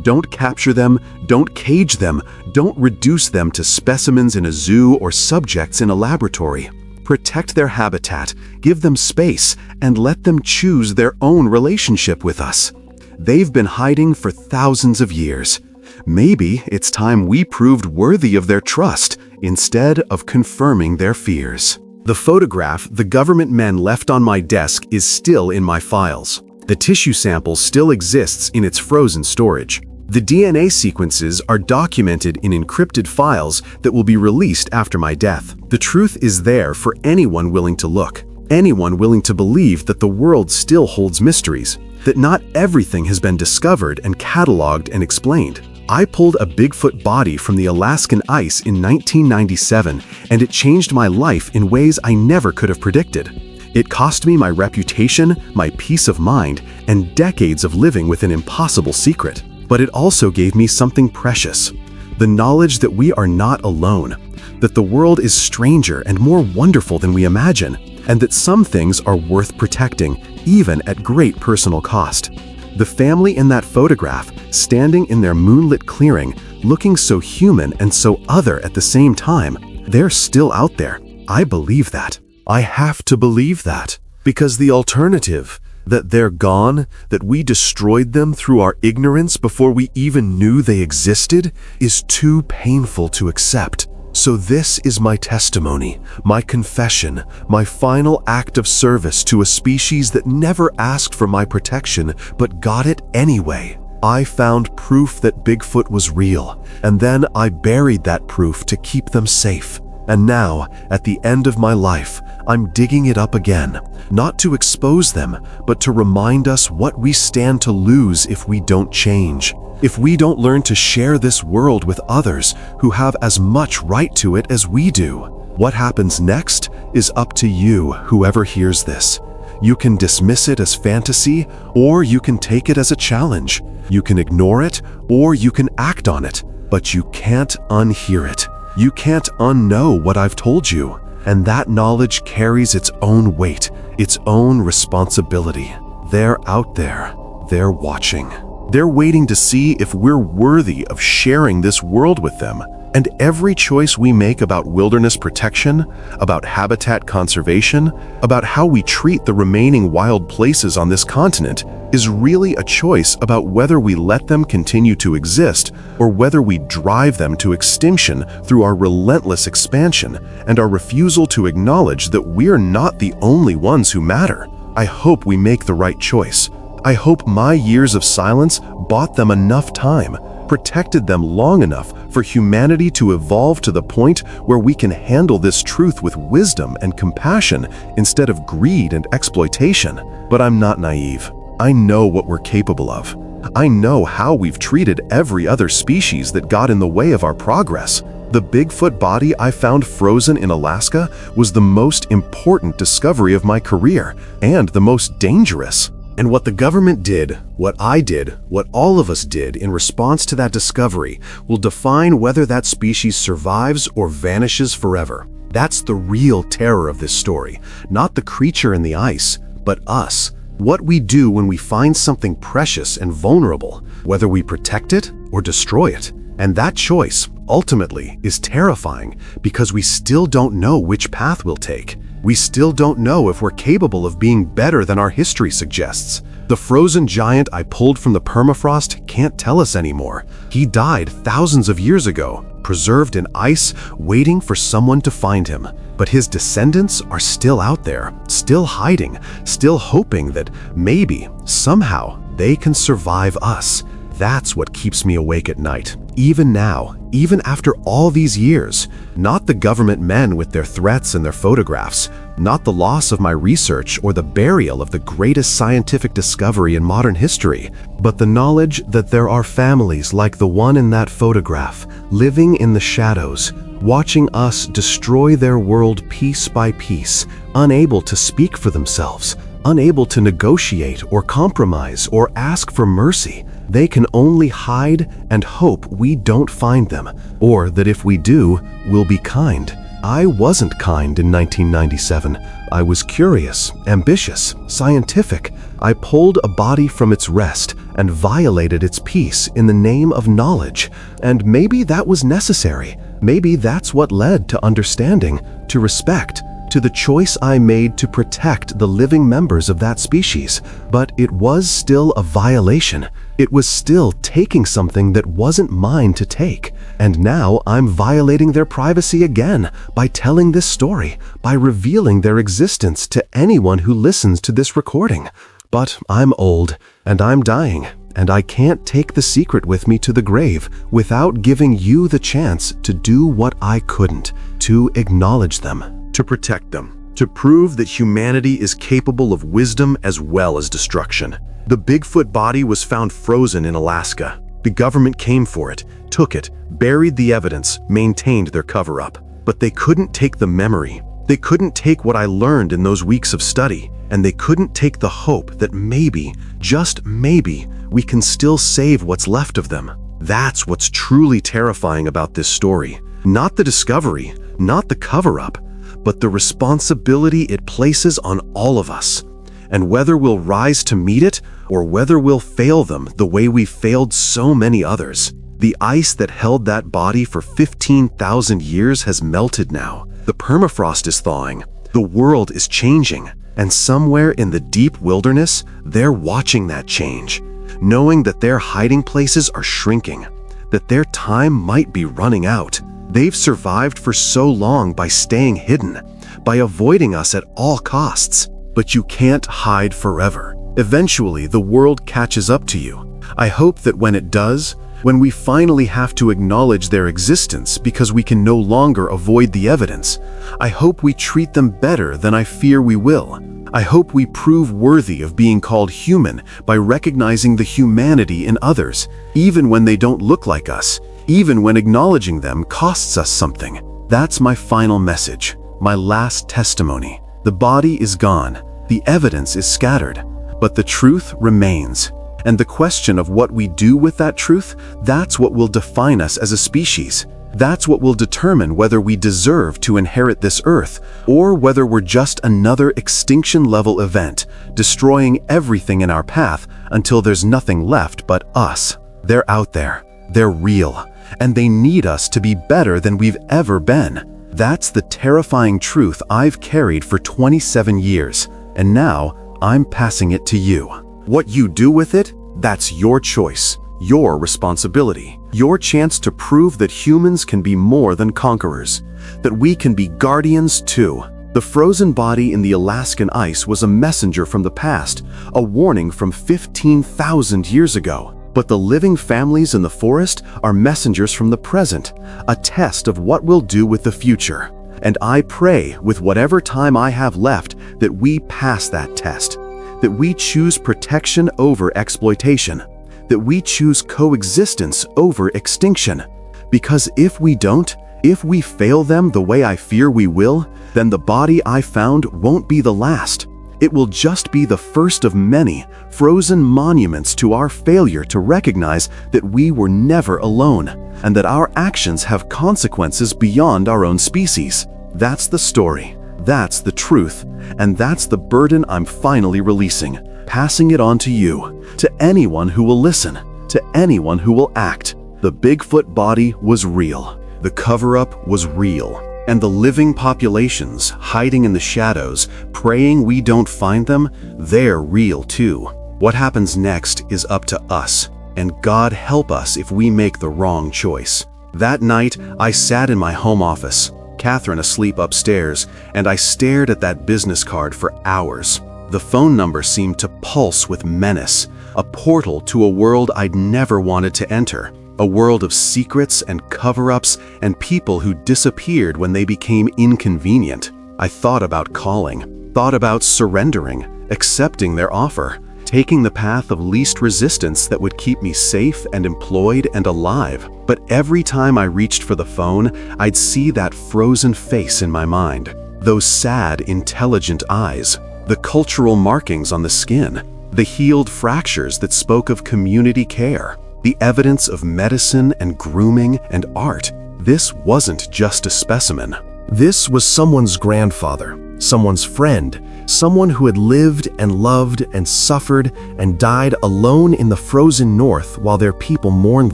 Don't capture them, don't cage them, don't reduce them to specimens in a zoo or subjects in a laboratory. Protect their habitat, give them space, and let them choose their own relationship with us.
They've been hiding for thousands of years. Maybe it's time we proved worthy of their trust instead of confirming their fears. The photograph the government men left on my desk is still in my files. The tissue sample still exists in its frozen storage. The DNA sequences are documented in encrypted files that will be released after my death. The truth is there for anyone willing to look, anyone willing to believe that the world still holds mysteries, that not everything has been discovered and cataloged and explained. I pulled a Bigfoot body from the Alaskan ice in 1997, and it changed my life in ways I never could have predicted. It cost me my reputation, my peace of mind, and decades of living with an impossible secret. But it also gave me something precious, the knowledge that we are not alone, that the world is stranger and more wonderful than we imagine, and that some things are worth protecting, even at great personal cost. The family in that photograph, standing in their moonlit clearing, looking so human and so other at the same time, they're still out there. I believe that. I have to believe that. Because the alternative, that they're gone, that we destroyed them through our ignorance before we even knew they existed, is too painful to accept. So this is my testimony, my confession, my final act of service to a species that never asked for my protection but got it anyway. I found proof that Bigfoot was real, and then I buried that proof to keep them safe. And now, at the end of my life, I'm digging it up again, not to expose them, but to remind us what we stand to lose if we don't change, if we don't learn to share this world with others who have as much right to it as we do. What happens next is up to you, whoever hears this. You can dismiss it as fantasy, or you can take it as a challenge. You can ignore it, or you can act on it, but you can't unhear it. You can't unknow what I've told you, and that knowledge carries its own weight, its own responsibility. They're out there. They're watching. They're waiting to see if we're worthy of sharing this world with them. And every choice we make about wilderness protection, about habitat conservation, about how we treat the remaining wild places on this continent is really a choice about whether we let them continue to exist or whether we drive them to extinction through our relentless expansion and our refusal to acknowledge that we're not the only ones who matter. I hope we make the right choice. I hope my years of silence bought them enough time, protected them long enough for humanity to evolve to the point where we can handle this truth with wisdom and compassion instead of greed and exploitation. But I'm not naive. I know what we're capable of. I know how we've treated every other species that got in the way of our progress. The Bigfoot body I found frozen in Alaska was the most important discovery of my career and the most dangerous. And what the government did, what I did, what all of us did in response to that discovery will define whether that species survives or vanishes forever. That's the real terror of this story, not the creature in the ice, but us. What we do when we find something precious and vulnerable, whether we protect it or destroy it. And that choice, ultimately, is terrifying because we still don't know which path we'll take. We still don't know if we're capable of being better than our history suggests. The frozen giant I pulled from the permafrost can't tell us anymore. He died thousands of years ago, preserved in ice, waiting for someone to find him. But his descendants are still out there, still hiding, still hoping that maybe, somehow, they can survive us. That's what keeps me awake at night, even now, even after all these years. Not the government men with their threats and their photographs, not the loss of my research or the burial of the greatest scientific discovery in modern history, but the knowledge that there are families like the one in that photograph, living in the shadows, watching us destroy their world piece by piece, unable to speak for themselves, unable to negotiate or compromise or ask for mercy. They can only hide and hope we don't find them, or that if we do, we'll be kind. I wasn't kind in 1997. I was curious, ambitious, scientific. I pulled a body from its rest and violated its peace in the name of knowledge. And maybe that was necessary. Maybe that's what led to understanding, to respect,
to the choice I made to protect the living members of that species. But it was still a violation. It was still taking something that wasn't mine to take. And now I'm violating their privacy again by telling this story, by revealing their existence to anyone who listens to this recording. But I'm old, and I'm dying, and I can't take the secret with me to the grave without giving you the chance to do what I couldn't, to acknowledge them, to protect them, to prove that humanity is capable of wisdom as well as destruction. The Bigfoot body was found frozen in Alaska. The government came for it, took it, buried the evidence, maintained their cover-up. But they couldn't take the memory. They couldn't take what I learned in those weeks of study, and they couldn't take the hope that maybe, just maybe, we can still save what's left of them. That's what's truly terrifying about this story. Not the discovery, not the cover-up, but the responsibility it places on all of us. And whether we'll rise to meet it, or whether we'll fail them the way we failed so many others. The ice that held that body for 15,000 years has melted now. The permafrost is thawing. The world is changing. And somewhere in the deep wilderness, they're watching that change, knowing that their hiding places are shrinking, that their time might be running out. They've survived for so long by staying hidden, by avoiding us at all costs. But you can't hide forever. Eventually, the world catches up to you. I hope that when it does, when we finally have to acknowledge their existence because we can no longer avoid the evidence, I hope we treat them better than I fear we will. I hope we prove worthy of being called human by recognizing the humanity in others, even when they don't look like us, even when acknowledging them costs us something. That's my final message, my last testimony. The body is gone, the evidence is scattered, but the truth remains. And the question of what we do with that truth, that's what will define us as a species. That's what will determine whether we deserve to inherit this earth, or whether we're just another extinction-level event, destroying everything in our path until there's nothing left but us. They're out there. They're real. And they need us to be better than we've ever been. That's the terrifying truth I've carried for 27 years, and now I'm passing it to you. What you do with it, that's your choice, your responsibility, your chance to prove that humans can be more than conquerors, that we can be guardians too. The frozen body in the Alaskan ice was a messenger from the past, a warning from 15,000 years ago. But the living families in the forest are messengers from the present, a test of what we'll do with the future. And I pray, with whatever time I have left, that we pass that test, that we choose protection over exploitation, that we choose coexistence over extinction. Because if we don't, if we fail them the way I fear we will, then the body I found won't be the last. It will just be the first of many frozen monuments to our failure to recognize that we were never alone, and that our actions have consequences beyond our own species. That's the story, that's the truth, and that's the burden I'm finally releasing, passing it on to you, to anyone who will listen, to anyone who will act. The Bigfoot body was real. The cover-up was real. And the living populations, hiding in the shadows, praying we don't find them, they're real too. What happens next is up to us, and God help us if we make the wrong choice. That night, I sat in my home office, Catherine asleep upstairs, and I stared at that business card for hours. The phone number seemed to pulse with menace, a portal to a world I'd never wanted to enter. A world of secrets and cover-ups and people who disappeared when they became inconvenient. I thought about calling, thought about surrendering, accepting their offer, taking the path of least resistance that would keep me safe and employed and alive. But every time I reached for the phone, I'd see that frozen face in my mind, those sad, intelligent eyes, the cultural markings on the skin, the healed fractures that spoke of community care. The evidence of medicine and grooming and art. This wasn't just a specimen. This was someone's grandfather, someone's friend, someone who had lived and loved and suffered and died alone in the frozen north while their people mourned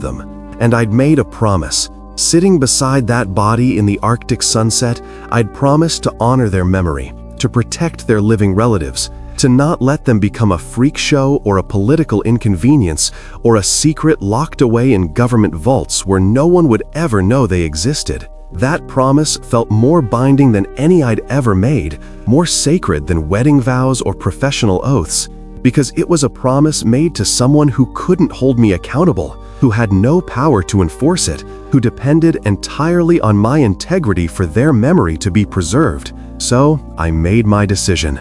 them. And I'd made a promise
Sitting beside that body in the Arctic sunset, I'd promised to honor their memory, to protect their living relatives, to not let them become a freak show or a political inconvenience or a secret locked away in government vaults where no one would ever know they existed. That promise felt more binding than any I'd ever made, more sacred than wedding vows or professional oaths, because it was a promise made to someone who couldn't hold me accountable, who had no power to enforce it, who depended entirely on my integrity for their memory to be preserved. So I made my decision.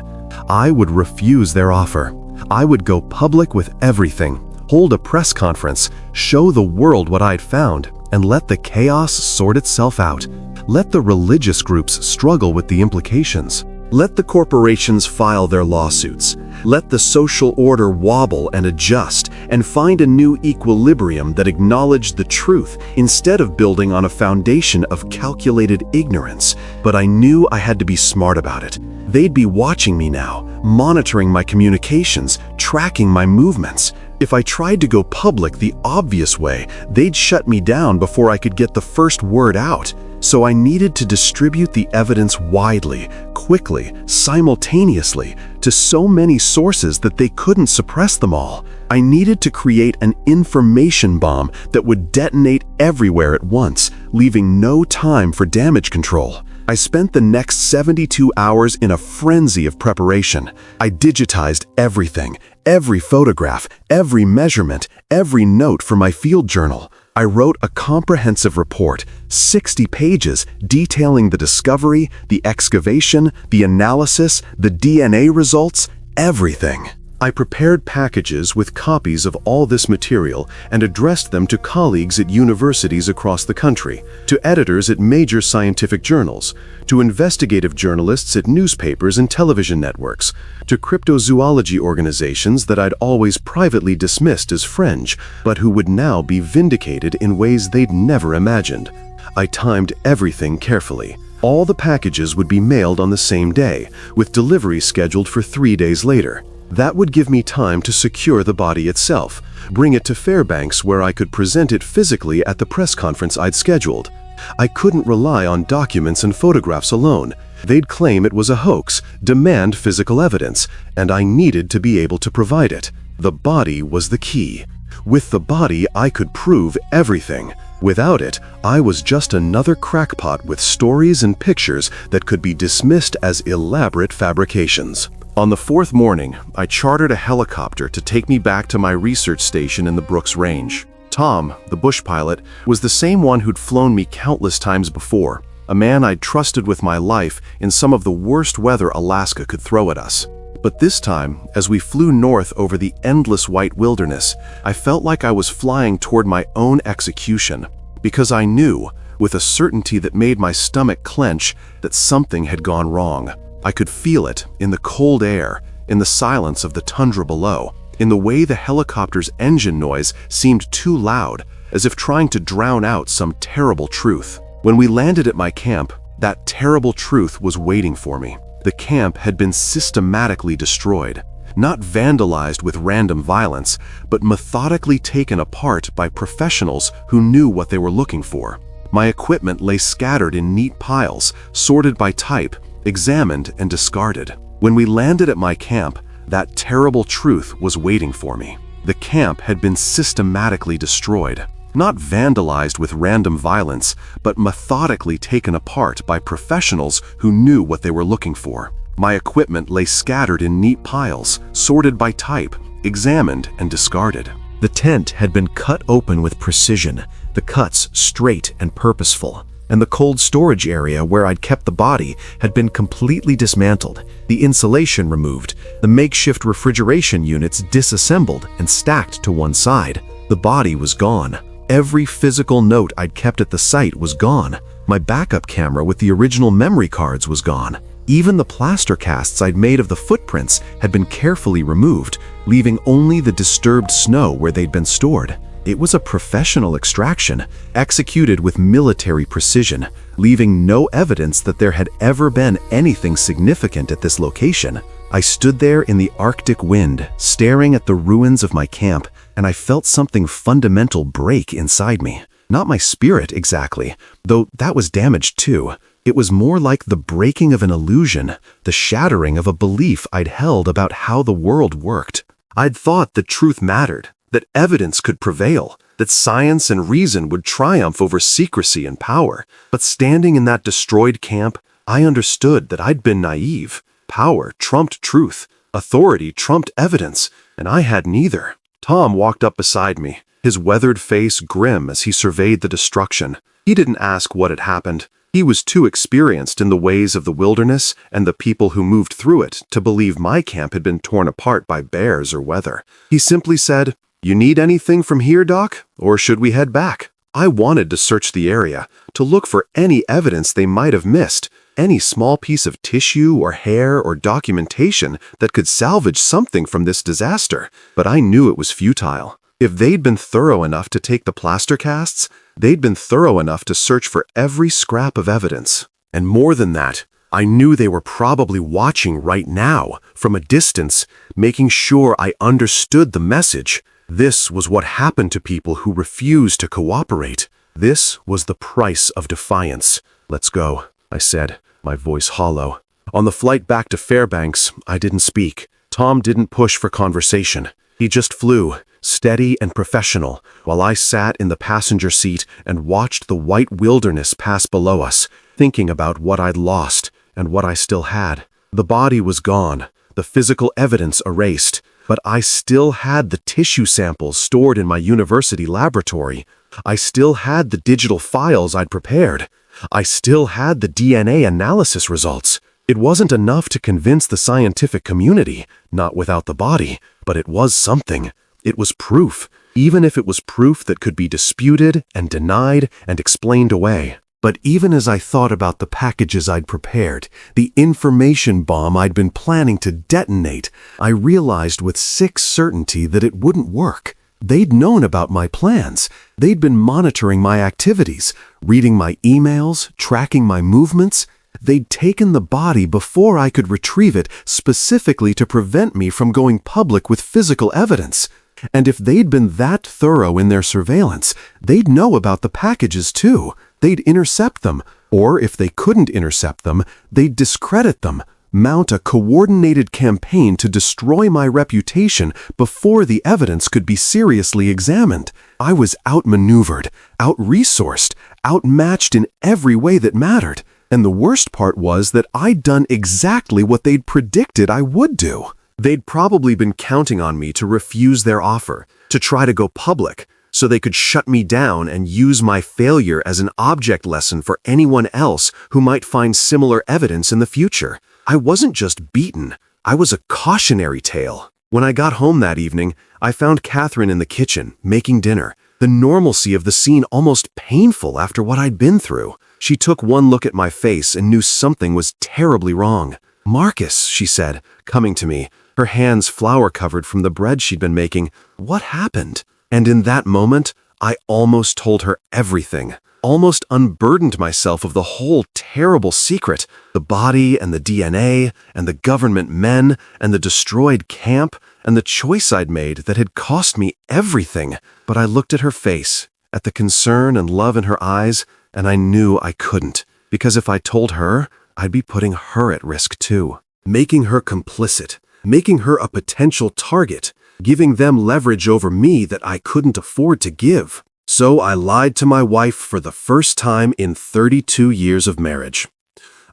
I would refuse their offer. I would go public with everything, hold a press conference, show the world what I'd found, and let the chaos sort itself out. Let the religious groups struggle with the implications. Let the corporations file their lawsuits. Let the social order wobble and adjust and find a new equilibrium that acknowledged the truth instead of building on a foundation of calculated ignorance. But I knew I had to be smart about it. They'd be watching me now, monitoring my communications, tracking my movements. If I tried to go public the obvious way, they'd shut me down before I could get the first word out. So I needed to distribute the evidence widely, quickly, simultaneously, to so many sources that they couldn't suppress them all. I needed to create an information bomb that would detonate everywhere at once, leaving no time for damage control. I spent the next 72 hours in a frenzy of preparation. I digitized everything, every photograph, every measurement, every note from my field journal. I wrote a comprehensive report, 60 pages, detailing the discovery, the excavation, the analysis, the DNA results, everything. I prepared packages with copies of all this material and addressed them to colleagues at universities across the country, to editors at major scientific journals, to investigative journalists at newspapers and television networks, to cryptozoology organizations that I'd always privately dismissed as fringe, but who would now be vindicated in ways they'd never imagined. I timed everything carefully. All the packages would be mailed on the same day, with delivery scheduled for 3 days later. That would give me time to secure the body itself, bring it to Fairbanks where I could present it physically at the press conference I'd scheduled. I couldn't rely on documents and photographs alone. They'd claim it was a hoax, demand physical evidence, and I needed to be able to provide it. The body was the key. With the body, I could prove everything. Without it, I was just another crackpot with stories and pictures that could be dismissed as elaborate fabrications. On the 4th morning, I chartered a helicopter to take me back to my research station in the Brooks Range. Tom, the bush pilot, was the same one who'd flown me countless times before, a man I'd trusted with my life in some of the worst weather Alaska could throw at us. But this time, as we flew north over the endless white wilderness, I felt like I was flying toward my own execution, because I knew, with a certainty that made my stomach clench, that something had gone wrong. I could feel it in the cold air, in the silence of the tundra below, in the way the helicopter's engine noise seemed too loud, as if trying to drown out some terrible truth. When we landed at my camp, that terrible truth was waiting for me. The camp had been systematically destroyed, not vandalized with random violence, but methodically taken apart by professionals who knew what they were looking for. My equipment lay scattered in neat piles, sorted by type, examined and discarded. When we landed at my camp, that terrible truth was waiting for me. The camp had been systematically destroyed, not vandalized with random violence, but methodically taken apart by professionals who knew what they were looking for. My equipment lay scattered in neat piles, sorted by type, examined and discarded. The tent had been cut open with precision, the cuts straight and purposeful. And the cold storage area where I'd kept the body had been completely dismantled, the insulation removed, the makeshift refrigeration units disassembled and stacked to one side. The body was gone. Every physical note I'd kept at the site was gone. My backup camera with the original memory cards was gone. Even the plaster casts I'd made of the footprints had been carefully removed, leaving only the disturbed snow where they'd been stored. It was a professional extraction, executed with military precision, leaving no evidence that there had ever been anything significant at this location. I stood there in the Arctic wind, staring at the ruins of my camp, and I felt something fundamental break inside me.
Not my spirit, exactly, though that was damaged too. It was more like the breaking of an illusion, the shattering of a belief I'd held about how the world worked. I'd thought that truth mattered, that evidence could prevail, that science and reason would triumph over secrecy and power. But standing in that destroyed camp, I understood that I'd been naive. Power trumped truth, authority trumped evidence, and I had neither. Tom walked up beside me, his weathered face grim as he surveyed the destruction. He didn't ask what had happened. He was too experienced in the ways of the wilderness and the people who moved through it to believe my camp had been torn apart by bears or weather. He simply said, "You need anything from here, Doc? Or should we head back?" I wanted to search the area, to look for any evidence they might have missed, any small piece of tissue or hair or documentation that could salvage something from this disaster. But I knew it was futile. If they'd been thorough enough to take the plaster casts, they'd been thorough enough to search for every scrap of evidence. And more than that, I knew they were probably watching right now, from a distance, making sure I understood the message. This was what happened to people who refused to cooperate. This was the price of defiance. "Let's go," I said, my voice hollow. On the flight back to Fairbanks, I didn't speak. Tom didn't push for conversation. He just flew, steady and professional, while I sat in the passenger seat and watched the white wilderness pass below us, thinking about what I'd lost and what I still had. The body was gone, the physical evidence erased, but I still had the tissue samples stored in my university laboratory. I still had the digital files I'd prepared. I still had the DNA analysis results. It wasn't enough to convince the scientific community, not without the body, but it was something. It was proof, even if it was proof that could be disputed and denied and explained away. But even as I thought about the packages I'd prepared, the information bomb I'd been planning to detonate, I realized with sick certainty that it wouldn't work. They'd known about my plans. They'd been monitoring my activities, reading my emails, tracking my movements. They'd taken the body before I could retrieve it specifically to prevent me from going public with physical evidence. And if they'd been that thorough in their surveillance, they'd know about the packages too. They'd intercept them, or if they couldn't intercept them, they'd discredit them, mount a coordinated campaign to destroy my reputation before the evidence could be seriously examined. I was outmaneuvered, out-resourced, outmatched in every way that mattered. And the worst part was that I'd done exactly what they'd predicted I would do. They'd probably been counting on me to refuse their offer, to try to go public, so they could shut me down and use my failure as an object lesson for anyone else who might find similar evidence in the future. I wasn't just beaten, I was a cautionary tale. When I got home that evening, I found Catherine in the kitchen, making dinner. The normalcy of the scene almost painful after what I'd been through. She took one look at my face and knew something was terribly wrong. "Marcus," she said, coming to me, her hands flour-covered from the bread she'd been making. "What happened?" And in that moment, I almost told her everything, almost unburdened myself of the whole terrible secret, the body and the DNA and the government men and the destroyed camp and the choice I'd made that had cost me everything. But I looked at her face, at the concern and love in her eyes, and I knew I couldn't, because if I told her, I'd be putting her at risk too, making her complicit, making her a potential target, giving them leverage over me that I couldn't afford to give. So I lied to my wife for the first time in 32 years of marriage.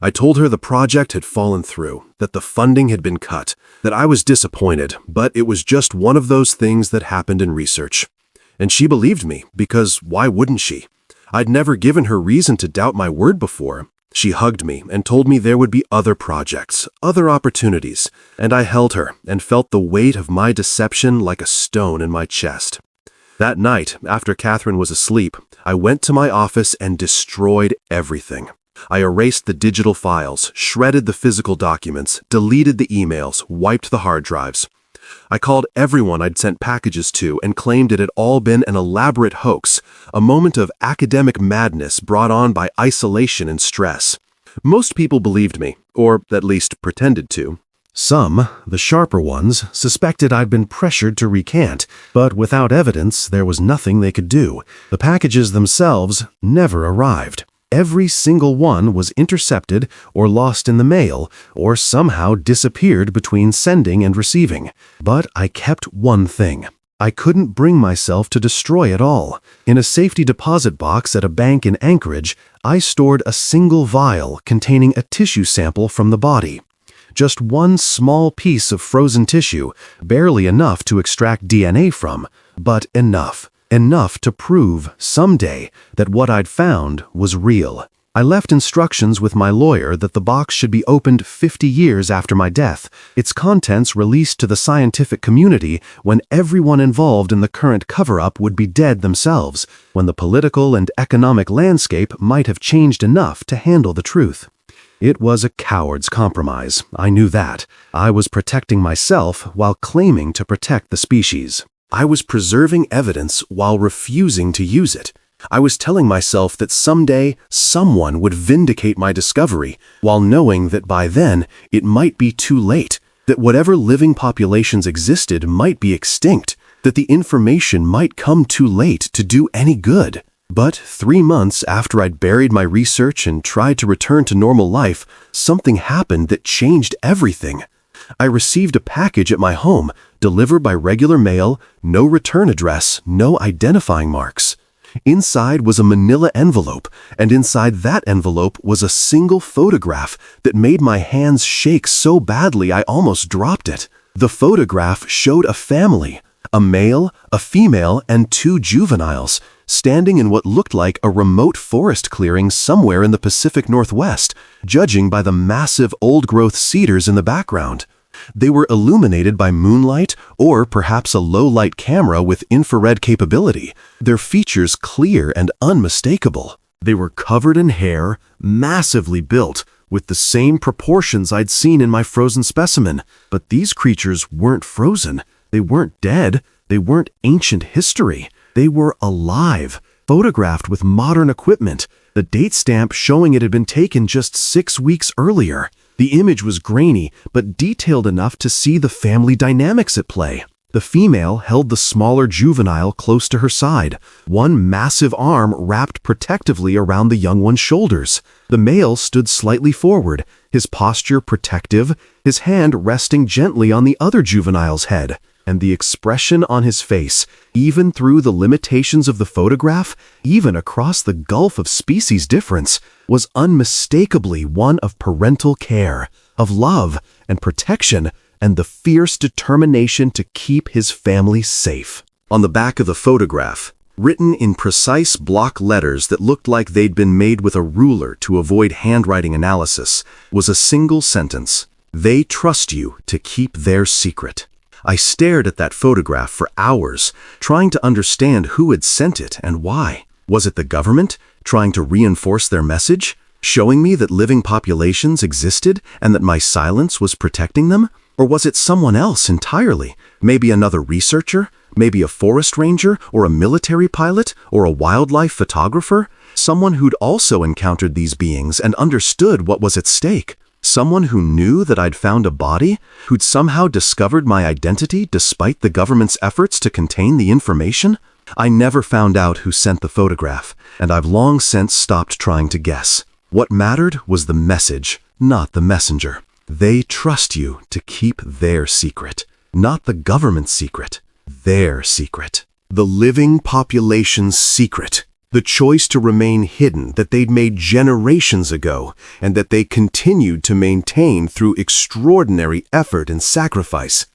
I told her the project had fallen through, that the funding had been cut, that I was disappointed, but it was just one of those things that happened in research. And she believed me, because why wouldn't she? I'd never given her reason to doubt my word before. She hugged me and told me there would be other projects, other opportunities, and I held her and felt the weight of my deception like a stone in my chest. That night, after Catherine was asleep, I went to my office and destroyed everything. I erased the digital files, shredded the physical documents, deleted the emails, wiped the hard drives. I called everyone I'd sent packages to and claimed it had all been an elaborate hoax, a moment of academic madness brought on by isolation and stress. Most people believed me, or at least pretended to. Some, the sharper ones, suspected I'd been pressured to recant, but without evidence, there was nothing they could do. The packages themselves never arrived. Every single one was intercepted or lost in the mail, or somehow disappeared between sending and receiving. But I kept one thing. I couldn't bring myself to destroy it all. In a safety deposit box at a bank in Anchorage, I stored a single vial containing a tissue sample from the body. Just one small piece of frozen tissue, barely enough to extract DNA from, but enough. Enough to prove, someday, that what I'd found was real. I left instructions with my lawyer that the box should be opened 50 years after my death, its contents released to the scientific community when everyone involved in the current cover-up would be dead themselves, when the political and economic landscape might have changed enough to handle the truth. It was a coward's compromise, I knew that. I was protecting myself while claiming to protect the species. I was preserving evidence while refusing to use it. I was telling myself that someday someone would vindicate my discovery, while knowing that by then it might be too late, that whatever living populations existed might be extinct, that the information might come too late to do any good. But 3 months after I'd buried my research and tried to return to normal life, something happened that changed everything. I received a package at my home, delivered by regular mail, no return address, no identifying marks. Inside was a manila envelope, and inside that envelope was a single photograph that made my hands shake so badly I almost dropped it. The photograph showed a family, a male, a female, and 2 juveniles, standing in what looked like a remote forest clearing somewhere in the Pacific Northwest, judging by the massive old-growth cedars in the background. They were illuminated by moonlight or perhaps a low-light camera with infrared capability, their features clear and unmistakable. They were covered in hair, massively built, with the same proportions I'd seen in my frozen specimen. But these creatures weren't frozen. They weren't dead. They weren't ancient history. They were alive, photographed with modern equipment, the date stamp showing it had been taken just 6 weeks earlier. The image was grainy, but detailed enough to see the family dynamics at play. The female held the smaller juvenile close to her side, one massive arm wrapped protectively around the young one's shoulders. The male stood slightly forward, his posture protective, his hand resting gently on the other juvenile's head. And the expression on his face, even through the limitations of the photograph, even across the gulf of species difference, was unmistakably one of parental care, of love and protection, and the fierce determination to keep his family safe. On the back of the photograph, written in precise block letters that looked like they'd been made with a ruler to avoid handwriting analysis, was a single sentence: "They trust you to keep their secret." I stared at that photograph for hours, trying to understand who had sent it and why. Was it the government, trying to reinforce their message, showing me that living populations existed and that my silence was protecting them? Or was it someone else entirely? Maybe another researcher? Maybe a forest ranger or a military pilot or a wildlife photographer? Someone who'd also encountered these beings and understood what was at stake? Someone who knew that I'd found a body, who'd somehow discovered my identity despite the government's efforts to contain the information? I never found out who sent the photograph, and I've long since stopped trying to guess. What mattered was the message, not the messenger. They trust you to keep their secret, not the government's secret, their secret. The living population's secret. The choice to remain hidden that they'd made generations ago and that they continued to maintain through extraordinary effort and sacrifice.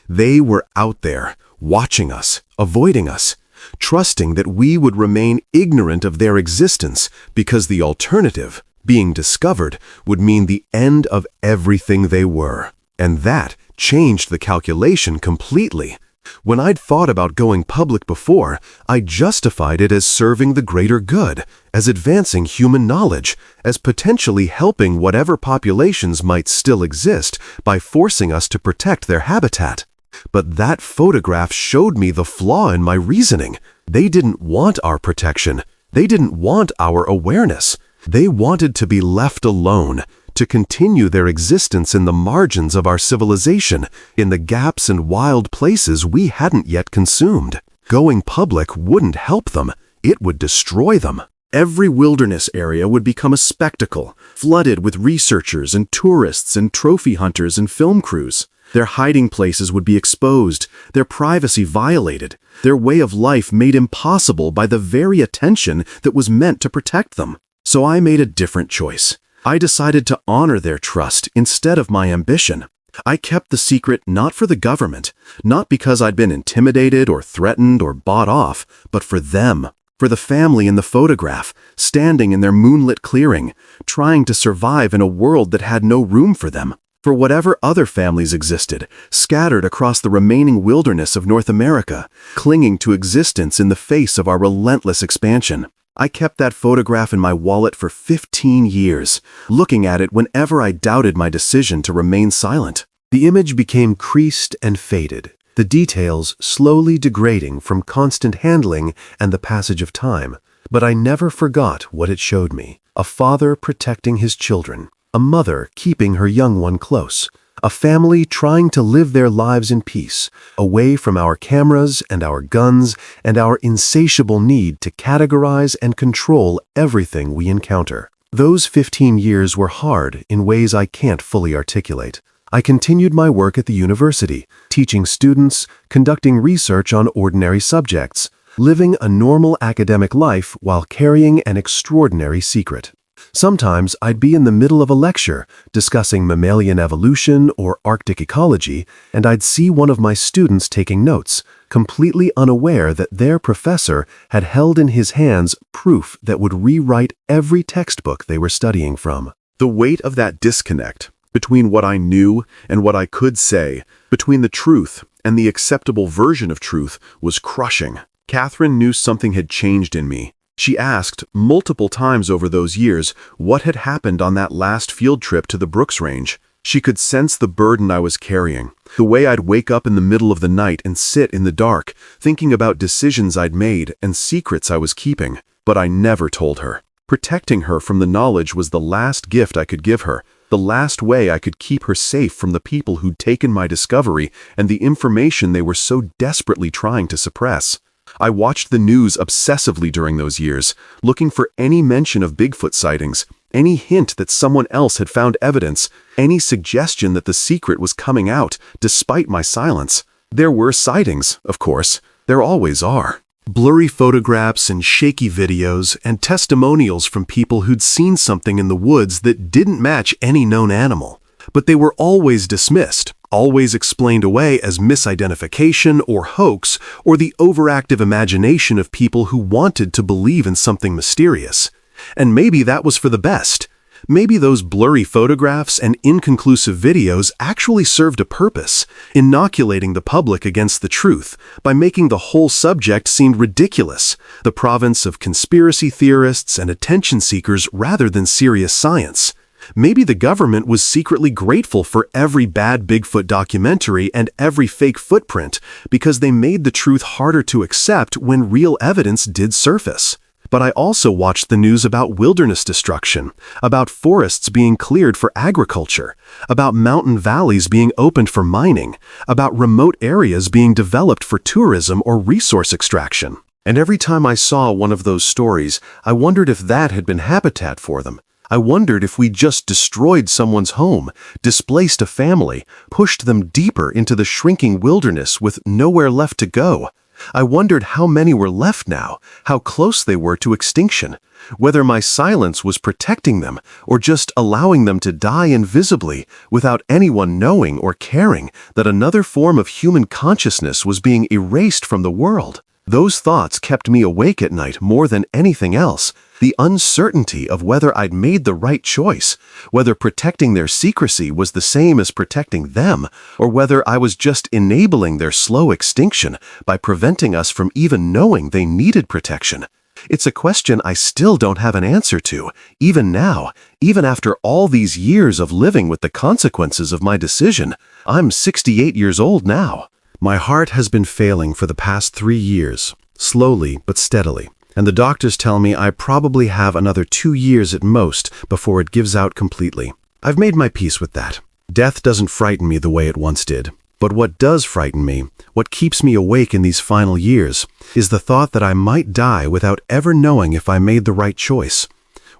They were out there, watching us, avoiding us, trusting that we would remain ignorant of their existence because the alternative, being discovered, would mean the end of everything they were. And that changed the calculation completely. When I'd thought about going public before, I justified it as serving the greater good, as advancing human knowledge, as potentially helping whatever populations might still exist by forcing us to protect their habitat. But that photograph showed me the flaw in my reasoning. They didn't want our protection. They didn't want our awareness. They wanted to be left alone,
to continue their existence in the margins of our civilization, in the gaps and wild places we hadn't yet consumed. Going public wouldn't help them, it would destroy them. Every wilderness area would become a spectacle, flooded with researchers and tourists and trophy hunters and film crews. Their hiding places would be exposed, their privacy violated, their way of life made impossible by the very attention that was meant to protect them. So I made a different choice. I decided to honor their trust instead of my ambition. I kept the secret not for the government, not because I'd been intimidated or threatened or bought off, but for them. For the family in the photograph, standing in their moonlit clearing, trying to survive in a world that had no room for them. For whatever other families existed, scattered across the remaining wilderness of North America, clinging to existence in the face of our relentless expansion. I kept that photograph in my wallet for 15 years, looking at it whenever I doubted my decision to remain silent. The image became creased and faded, the details slowly degrading from constant handling and the passage of time. But I never forgot what it showed me. A father protecting his children, a mother keeping her young one close, a family trying to live their lives in peace, away from our cameras and our guns and our insatiable need to categorize and control everything we encounter. Those 15 years were hard in ways I can't fully articulate. I continued my work at the university, teaching students, conducting research on ordinary subjects, living a normal academic life while carrying an extraordinary secret. Sometimes I'd be in the middle of a lecture discussing mammalian evolution or Arctic ecology, and I'd see one of my students taking notes, completely unaware that their professor had held in his hands proof that would rewrite every textbook they were studying from. The weight of that disconnect between what I knew and what I could say, between the truth and the acceptable version of truth, was crushing. Catherine knew something had changed in me. She asked multiple times over those years what had happened on that last field trip to the Brooks Range. She could sense the burden I was carrying, the way I'd wake up in the middle of the night and sit in the dark, thinking about decisions I'd made and secrets I was keeping. But I never told her. Protecting her from the knowledge was the last gift I could give her, the last way I could keep her safe from the people who'd taken my discovery and the information they were so desperately trying to suppress. I watched the news obsessively during those years, looking for any mention of Bigfoot sightings, any hint that someone else had found evidence, any suggestion that the secret was coming out, despite my silence. There were sightings, of course. There always are. Blurry photographs and shaky videos and testimonials from people who'd seen something in the woods that didn't match any known animal. But they were always dismissed, always explained away as misidentification or hoax or the overactive imagination of people who wanted to believe in something mysterious. And maybe that was for the best. Maybe those blurry photographs and inconclusive videos actually served a purpose, inoculating the public against the truth by making the whole subject seem ridiculous, the province of conspiracy theorists and attention seekers rather than serious science. Maybe the government was secretly grateful for every bad Bigfoot documentary and every fake footprint because they made the truth harder to accept when real evidence did surface. But I also watched the news about wilderness destruction, about forests being cleared for agriculture, about mountain valleys being opened for mining, about remote areas being developed for tourism or resource extraction. And every time I saw one of those stories, I wondered if that had been habitat for them. I wondered if we just destroyed someone's home, displaced a family, pushed them deeper into the shrinking wilderness with nowhere left to go. I wondered how many were left now, how close they were to extinction, whether my silence was protecting them or just allowing them to die invisibly without anyone knowing or caring that another form of human consciousness was being erased from the world. Those thoughts kept me awake at night more than anything else. The uncertainty of whether I'd made the right choice, whether protecting their secrecy was the same as protecting them, or whether I was just enabling their slow extinction by preventing us from even knowing they needed protection. It's a question I still don't have an answer to, even now, even after all these years of living with the consequences of my decision. I'm 68 years old now. My heart has been failing for the past 3 years, slowly but steadily. And the doctors tell me I probably have another 2 years at most before it gives out completely.
I've made my peace with that. Death doesn't frighten me the way it once did. But what does frighten me, what keeps me awake in these final years, is the thought that I might die without ever knowing if I made the right choice,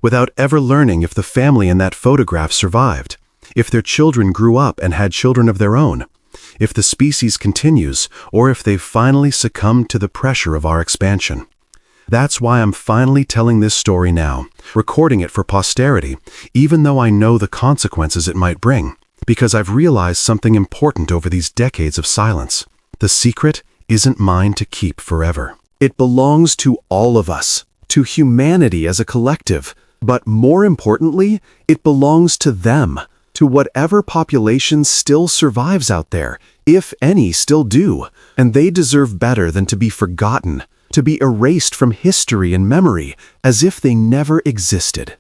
without ever learning if the family in that photograph survived, if their children grew up and had children of their own, if the species continues, or if they've finally succumbed to the pressure of our expansion. That's why I'm finally telling this story now, recording it for posterity, even though I know the consequences it might bring, because I've realized something important over these decades of silence. The secret isn't mine to keep forever. It belongs to all of us, to humanity as a collective, but more importantly, it belongs to them, to whatever population still survives out there, if any still do, and they deserve better than to be forgotten, to be erased from history and memory, as if they never existed.